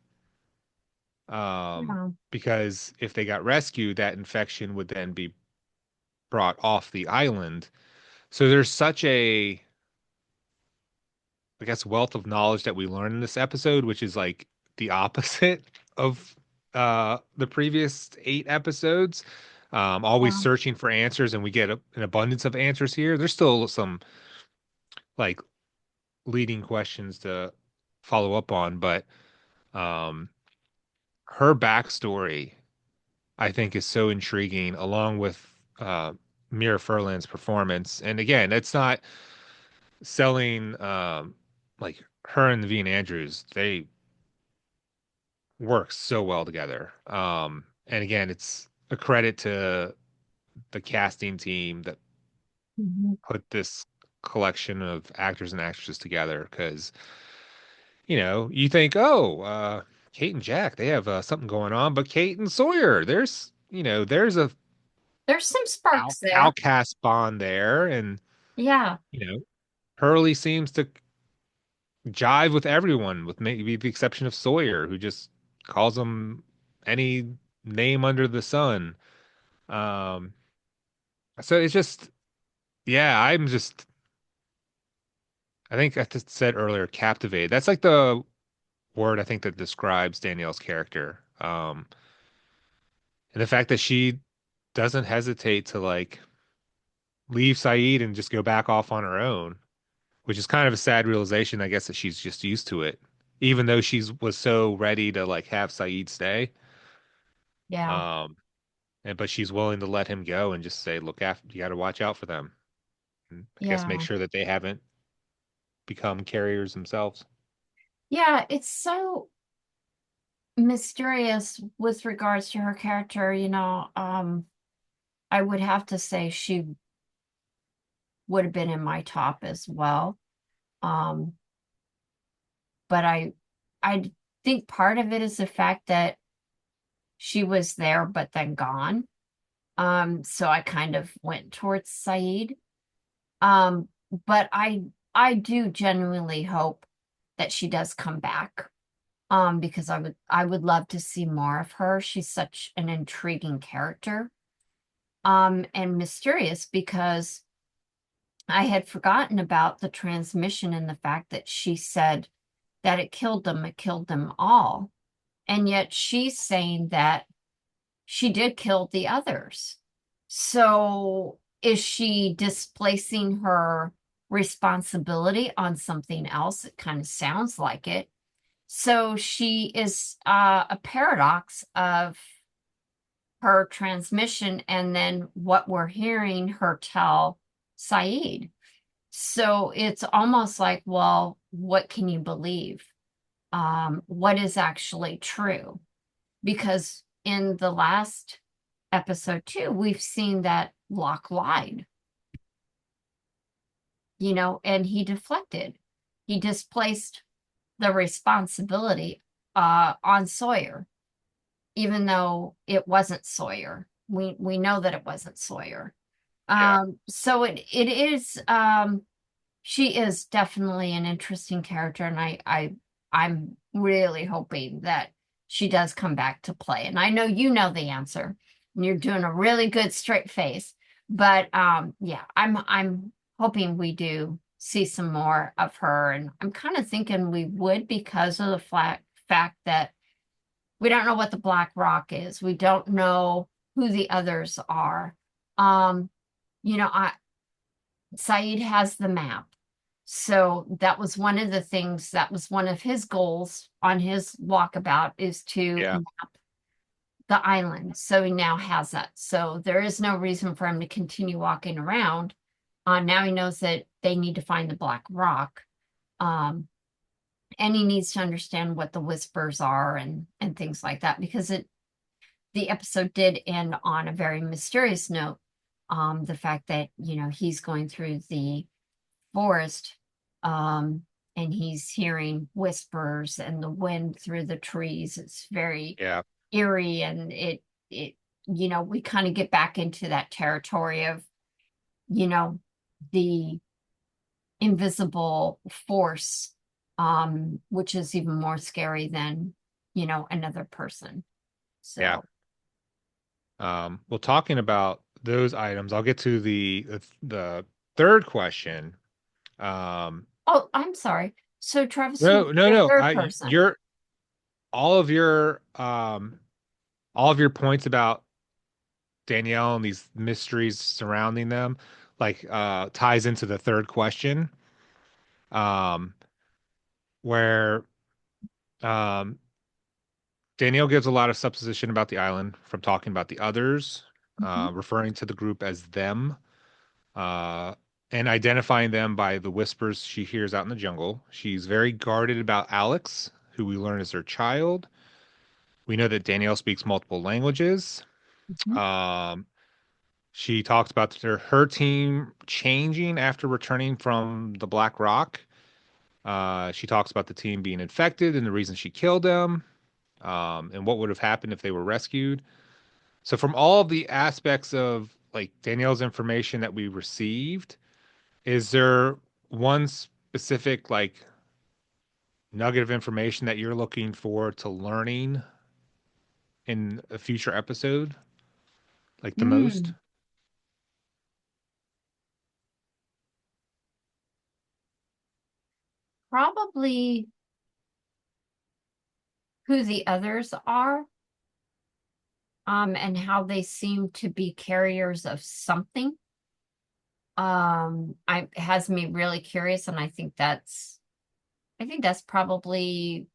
Speaker 2: Yeah.
Speaker 1: because if they got rescued, that infection would then be brought off the island. So there's such a, I guess, wealth of knowledge that we learn in this episode, which is like the opposite of the previous 8 episodes. Always
Speaker 2: Yeah.
Speaker 1: searching for answers, and we get an abundance of answers here. There's still some like leading questions to follow up on, but um, her backstory, I think, is so intriguing, along with Mira Furlan's performance. And again, it's not selling like her and Naveen Andrews, they work so well together. And again, it's a credit to the casting team that
Speaker 2: Mhm.
Speaker 1: put this collection of actors and actresses together because you think, oh, Kate and Jack, they have something going on, but Kate and Sawyer, there's a
Speaker 2: There's some sparks there.
Speaker 1: outcast bond there, and
Speaker 2: Yeah.
Speaker 1: you know, Hurley seems to jive with everyone, with maybe the exception of Sawyer, who just calls him any name under the sun. Um, so it's just, yeah, I think I just said earlier, captivated. That's like the word I think that describes Danielle's character. And the fact that she doesn't hesitate to like leave Sayid and just go back off on her own, which is kind of a sad realization, I guess, that she's just used to it, even though she's was so ready to like have Sayid stay.
Speaker 2: Yeah.
Speaker 1: Um, but she's willing to let him go and just say, look after, you got to watch out for them. And I guess make
Speaker 2: Yeah.
Speaker 1: sure that they haven't become carriers themselves.
Speaker 2: Yeah. It's so mysterious with regards to her character, I would have to say she would have been in my top as well. Um, but I think part of it is the fact that she was there but then gone. So I kind of went towards Sayid. Um, but I do genuinely hope that she does come back. Because I would love to see more of her. She's such an intriguing character. And mysterious because I had forgotten about the transmission and the fact that she said that it killed them all. And yet she's saying that she did kill the others. So is she displacing her responsibility on something else? It kind of sounds like it. So she is a paradox of her transmission and then what we're hearing her tell Sayid. So it's almost like, well, what can you believe? What is actually true? Because in the last episode too, we've seen that Locke lied, and he deflected. He displaced the responsibility on Sawyer, even though it wasn't Sawyer. We know that it wasn't Sawyer.
Speaker 1: Yeah.
Speaker 2: So it is she is definitely an interesting character, and I'm really hoping that she does come back to play. And I know you know the answer, and you're doing a really good straight face. But yeah, I'm hoping we do see some more of her, and I'm kind of thinking we would because of the fact that we don't know what the Black Rock is. We don't know who the others are. Um, I Sayid has the map. So that was one of the things, that was one of his goals on his walkabout is to
Speaker 1: Yeah.
Speaker 2: map the island. So he now has that. So there is no reason for him to continue walking around. Now he knows that they need to find the Black Rock. Um, and he needs to understand what the whispers are and things like that because the episode did end on a very mysterious note. The fact that, he's going through the forest, um, and he's hearing whispers and the wind through the trees. It's very
Speaker 1: Yeah.
Speaker 2: eerie, and it, we kind of get back into that territory of, you know, the invisible force, which is even more scary than, another person.
Speaker 1: Yeah.
Speaker 2: So,
Speaker 1: Well, talking about those items, I'll get to the third question. Um,
Speaker 2: oh, I'm sorry. So, Travis, who's
Speaker 1: no, no,
Speaker 2: your
Speaker 1: no.
Speaker 2: third person?
Speaker 1: You're all of your all of your points about Danielle and these mysteries surrounding them, like ties into the third question, um, where um Danielle gives a lot of supposition about the island from talking about the others,
Speaker 2: Mhm.
Speaker 1: referring to the group as them, uh, and identifying them by the whispers she hears out in the jungle. She's very guarded about Alex, who we learn is her child. We know that Danielle speaks multiple languages.
Speaker 2: Mhm.
Speaker 1: Um, she talks about her team changing after returning from the Black Rock. She talks about the team being infected and the reason she killed them, and what would have happened if they were rescued. So, from all of the aspects of like Danielle's information that we received, is there one specific like nugget of information that you're looking forward to learning in a future episode, like the most?
Speaker 2: Mm, probably who the others are, and how they seem to be carriers of something. I has me really curious, and I think that's probably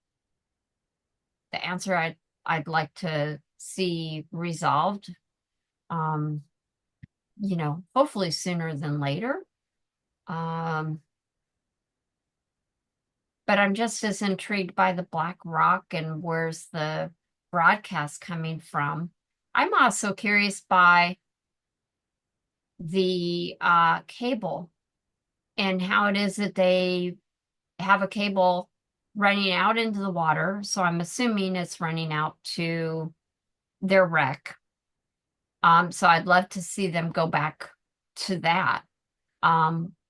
Speaker 2: the answer I'd like to see resolved. Um, hopefully sooner than later. Um, but I'm just as intrigued by the Black Rock and where's the broadcast coming from. I'm also curious by the cable and how it is that they have a cable running out into the water. So I'm assuming it's running out to their wreck. So I'd love to see them go back to that.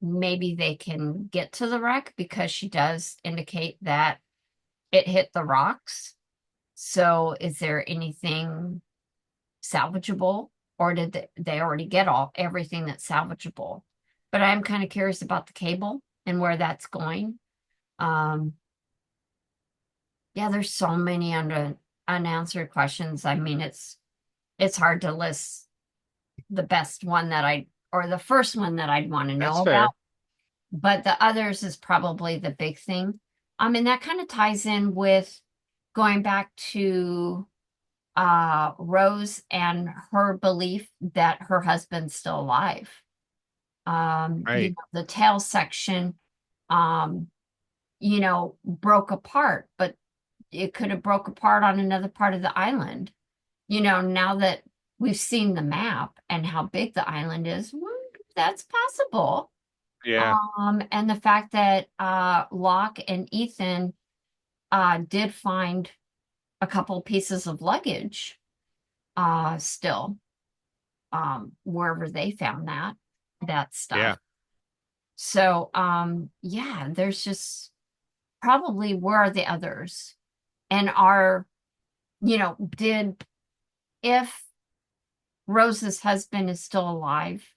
Speaker 2: Maybe they can get to the wreck because she does indicate that it hit the rocks. So is there anything salvageable, or did they already get everything that's salvageable? But I'm kind of curious about the cable and where that's going. Um, yeah, there's so many unanswered questions. I mean, it's hard to list the best one or the first one that I'd want to
Speaker 1: That's
Speaker 2: know about,
Speaker 1: fair.
Speaker 2: but the others is probably the big thing. And that kind of ties in with going back to Rose and her belief that her husband's still alive.
Speaker 1: Right.
Speaker 2: The tail section, um, broke apart, but it could have broke apart on another part of the island. Now that we've seen the map and how big the island is, well, that's possible.
Speaker 1: Yeah.
Speaker 2: And the fact that Locke and Ethan did find a couple pieces of luggage still, wherever they found that
Speaker 1: Yeah.
Speaker 2: stuff. So yeah, there's just probably where are the others? And did if Rose's husband is still alive,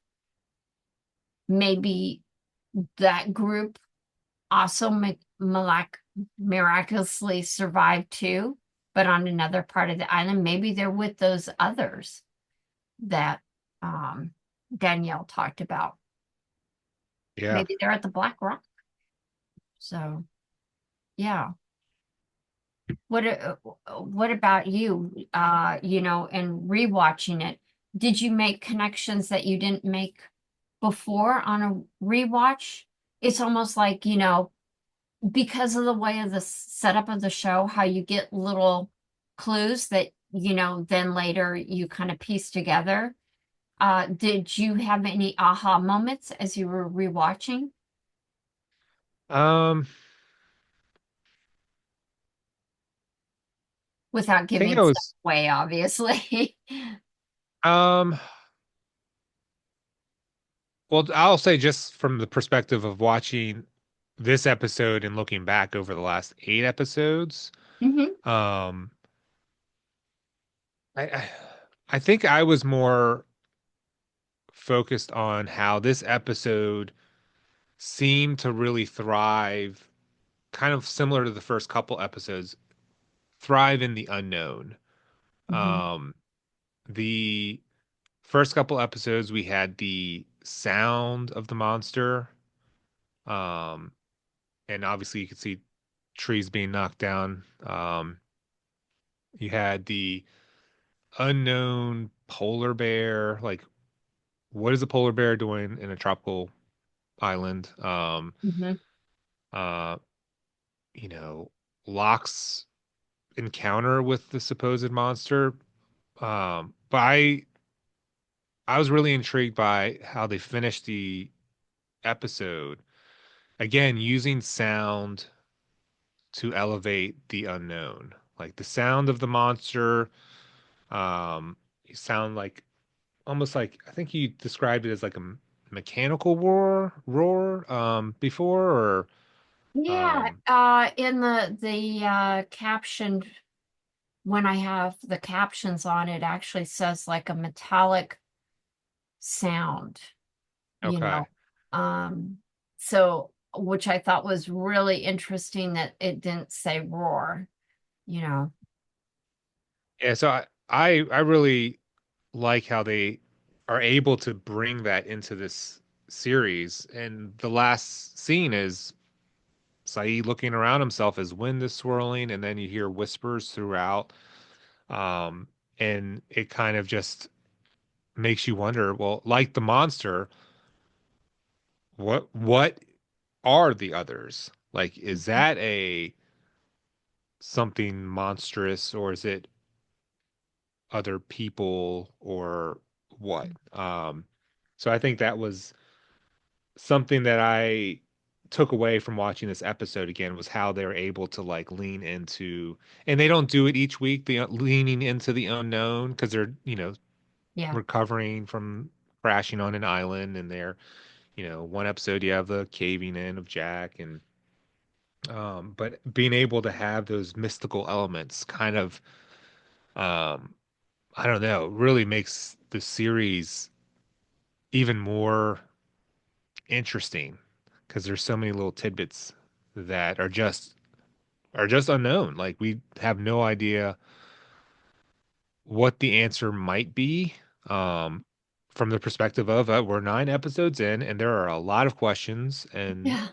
Speaker 2: maybe that group also miraculously survived too, but on another part of the island. Maybe they're with those others that um, Danielle talked about.
Speaker 1: Yeah.
Speaker 2: Maybe they're at the Black Rock. So, yeah. What about you? And rewatching it, did you make connections that you didn't make before on a rewatch? It's almost like, because of the way of the setup of the show, how you get little clues that, then later you kind of piece together. Did you have any aha moments as you were rewatching
Speaker 1: Um,
Speaker 2: without
Speaker 1: I think
Speaker 2: giving
Speaker 1: I
Speaker 2: stuff
Speaker 1: was
Speaker 2: away, obviously?
Speaker 1: um well, I'll say just from the perspective of watching this episode and looking back over the last 8 episodes,
Speaker 2: Hmm.
Speaker 1: um I I think I was more focused on how this episode seemed to really thrive, kind of similar to the first couple episodes, thrive in the unknown.
Speaker 2: Hmm.
Speaker 1: Um, the first couple episodes, we had the sound of the monster, um, and obviously you could see trees being knocked down. You had the unknown polar bear, like what is a polar bear doing in a tropical island?
Speaker 2: Hmm.
Speaker 1: Uh, you know, Locke's encounter with the supposed monster. But I was really intrigued by how they finished the episode. Again, using sound to elevate the unknown. Like the sound of the monster, you sound like almost like I think you described it as like a mechanical roar before or
Speaker 2: Yeah,
Speaker 1: um
Speaker 2: in the captioned when I have the captions on, it actually says like a metallic sound, you
Speaker 1: okay.
Speaker 2: know. Um, so which I thought was really interesting that it didn't say roar, you know.
Speaker 1: Yeah, so I really like how they are able to bring that into this series. And the last scene is Sayid looking around himself as wind is swirling, and then you hear whispers throughout. Um, and it kind of just makes you wonder, well, like the monster, what are the others? Like, is that a something monstrous, or is it other people, or what? So I think that was something that I took away from watching this episode again was how they're able to like lean into, and they don't do it each week, the leaning into the unknown because they're,
Speaker 2: Yeah.
Speaker 1: recovering from crashing on an island and they're, one episode you have the caving in of Jack and but being able to have those mystical elements kind of um I don't know, really makes the series even more interesting because there's so many little tidbits that are just unknown. Like we have no idea what the answer might be um, from the perspective of we're 9 episodes in, and there are a lot of questions and
Speaker 2: Yeah.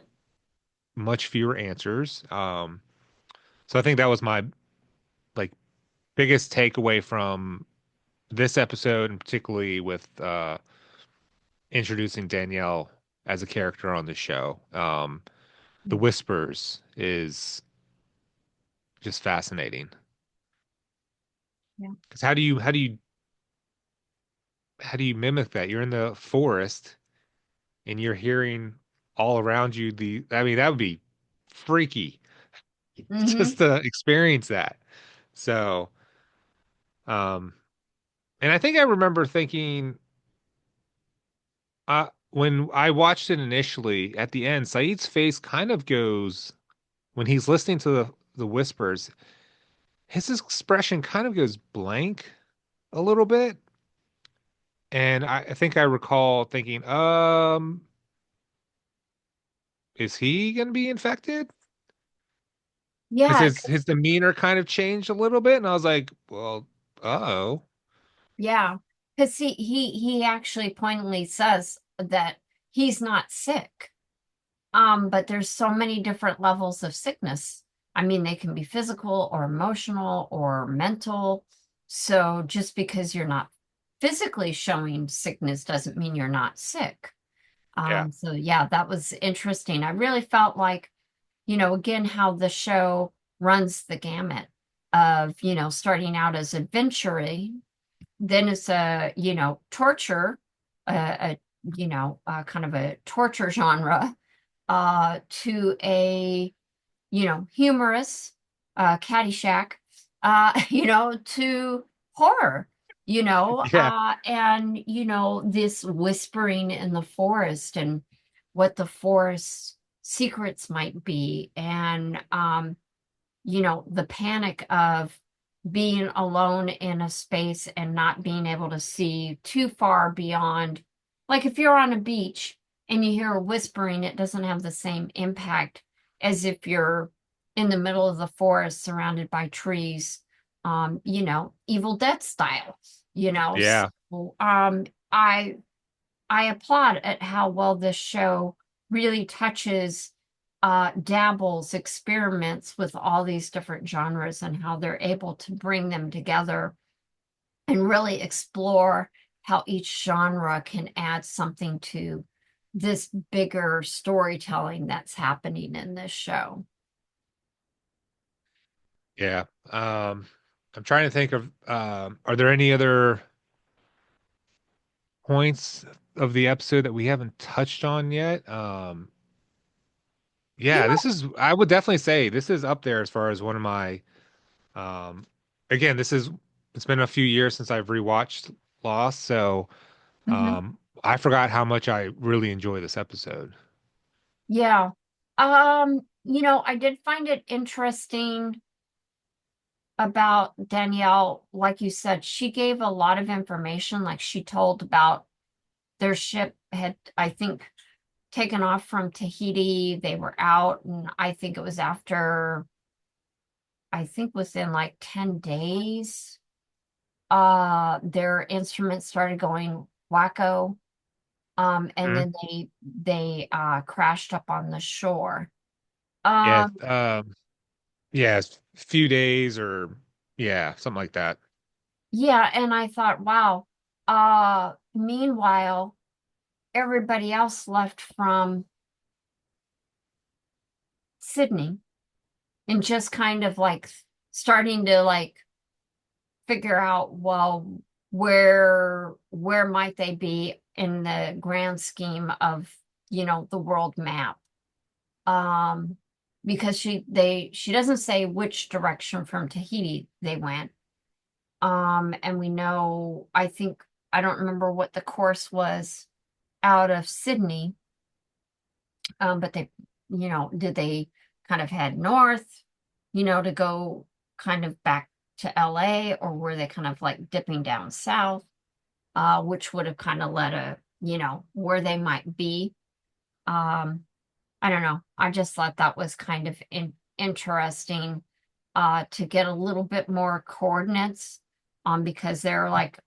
Speaker 1: much fewer answers. So I think that was my like biggest takeaway from this episode, and particularly with introducing Danielle as a character on the show. The Whispers is just fascinating.
Speaker 2: Yeah.
Speaker 1: Because how do you mimic that? You're in the forest and you're hearing all around you I mean, that would be freaky
Speaker 2: Hmm.
Speaker 1: just to experience that. So, um, and I think I remember thinking, when I watched it initially at the end, Saeed's face kind of goes when he's listening to the whispers, his expression kind of goes blank a little bit. And I think I recall thinking, is he going to be infected? Because
Speaker 2: Yeah,
Speaker 1: his demeanor kind of changed a little bit, and I was like, well, uh-oh.
Speaker 2: yeah. Because he actually pointedly says that he's not sick. But there's so many different levels of sickness. I mean, they can be physical or emotional or mental. So just because you're not physically showing sickness doesn't mean you're not sick.
Speaker 1: Yeah,
Speaker 2: So yeah, that was interesting. I really felt like, again, how the show runs the gamut of, starting out as adventure then it's a, torture, a kind of a torture genre, to a, humorous, Caddyshack, to horror,
Speaker 1: Yeah.
Speaker 2: and, this whispering in the forest and what the forest secrets might be. And, the panic of being alone in a space and not being able to see too far beyond. Like if you're on a beach and you hear a whispering, it doesn't have the same impact as if you're in the middle of the forest surrounded by trees, Evil Dead style,
Speaker 1: Yeah.
Speaker 2: So, I applaud at how well this show really touches, dabbles, experiments with all these different genres and how they're able to bring them together and really explore how each genre can add something to this bigger storytelling that's happening in this show.
Speaker 1: Yeah. I'm trying to think of are there any other points of the episode that we haven't touched on yet?
Speaker 2: You
Speaker 1: Yeah, this is I would definitely say this is up there as far as one of my um again, it's been a few years since I've rewatched Lost, so
Speaker 2: know,
Speaker 1: I forgot how much I really enjoy this episode.
Speaker 2: yeah. I did find it interesting about Danielle, like you said, she gave a lot of information. Like she told about their ship had, I think, taken off from Tahiti. They were out, and I think it was after, I think within like 10 days, their instruments started going wacko. And
Speaker 1: Mhm.
Speaker 2: then they crashed up on the shore.
Speaker 1: Yeah,
Speaker 2: Um,
Speaker 1: yeah, it's a few days or yeah, something like that.
Speaker 2: yeah, and I thought, wow. Meanwhile, everybody else left from Sydney and just kind of like starting to like figure out, well, where might they be in the grand scheme of, the world map. Um, because she doesn't say which direction from Tahiti they went. And we know, I think, I don't remember what the course was out of Sydney. But did they kind of head north, to go kind of back to LA, or were they kind of like dipping down south, which would have kind of led where they might be. Um, I don't know. I just thought that was kind of interesting, to get a little bit more coordinates, because they're like,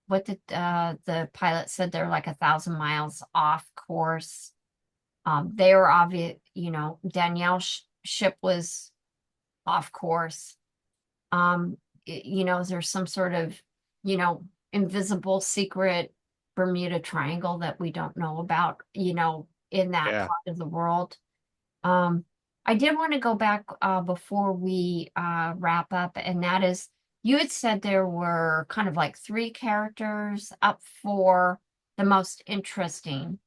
Speaker 2: what the pilot said, they're like 1,000 miles off course. They were obvious, Danielle's ship was off course. Is there some sort of, invisible secret Bermuda Triangle that we don't know about, in that
Speaker 1: Yeah.
Speaker 2: part of the world? Um, I did want to go back, before we wrap up, and that is, you had said there were kind of like three characters up for the most interesting.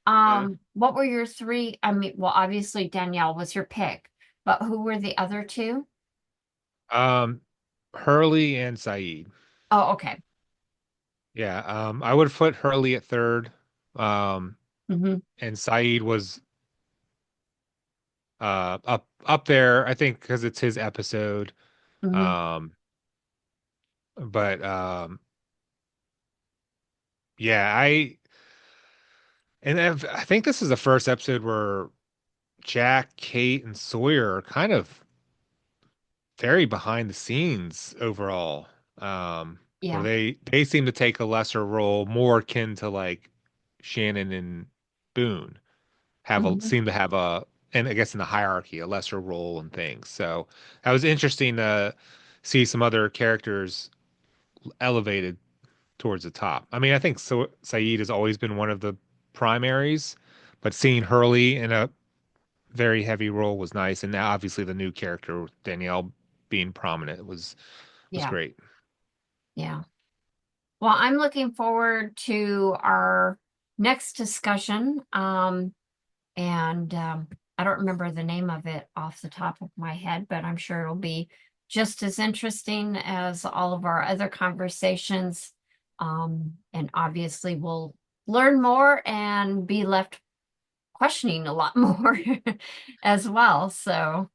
Speaker 1: Mhm.
Speaker 2: What were your three? I mean, well, obviously Danielle was your pick, but who were the other two?
Speaker 1: Um, Hurley and Saeed.
Speaker 2: Oh, okay.
Speaker 1: Yeah, I would put Hurley at third. Um,
Speaker 2: Mm-hmm.
Speaker 1: and Saeed was up there, I think, because it's his episode.
Speaker 2: Mm-hmm.
Speaker 1: Um, but yeah, I think this is the first episode where Jack, Kate, and Sawyer are kind of very behind the scenes overall. Where
Speaker 2: Yeah.
Speaker 1: they seem to take a lesser role, more akin to like Shannon and Boone
Speaker 2: Mm-hmm.
Speaker 1: seem to have and I guess in the hierarchy, a lesser role and things. So that was interesting to see some other characters elevated towards the top. I mean, I think Saeed has always been one of the primaries, but seeing Hurley in a very heavy role was nice, and now obviously the new character Danielle being prominent was
Speaker 2: Yeah.
Speaker 1: great.
Speaker 2: Yeah. Well, I'm looking forward to our next discussion. And I don't remember the name of it off the top of my head, but I'm sure it'll be just as interesting as all of our other conversations. And obviously, we'll learn more and be left questioning a lot more as well. So,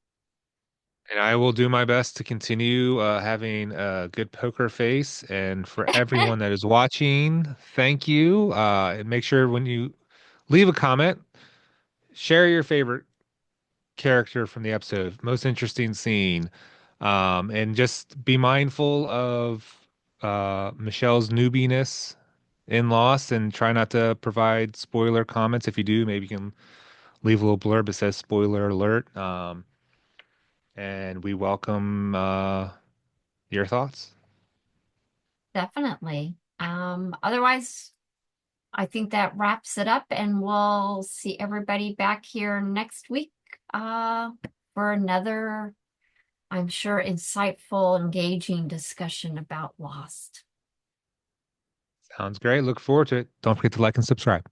Speaker 1: And I will do my best to continue having a good poker face. And for everyone that is watching, thank you. And make sure when you leave a comment, share your favorite character from the episode, most interesting scene, and just be mindful of Michelle's newbiness in Lost, and try not to provide spoiler comments. If you do, maybe you can leave a little blurb that says spoiler alert. And we welcome your thoughts.
Speaker 2: definitely. Otherwise, I think that wraps it up, and we'll see everybody back here next week uh, for another, I'm sure, insightful, engaging discussion about Lost.
Speaker 1: Sounds great. Look forward to it. Don't forget to like and subscribe.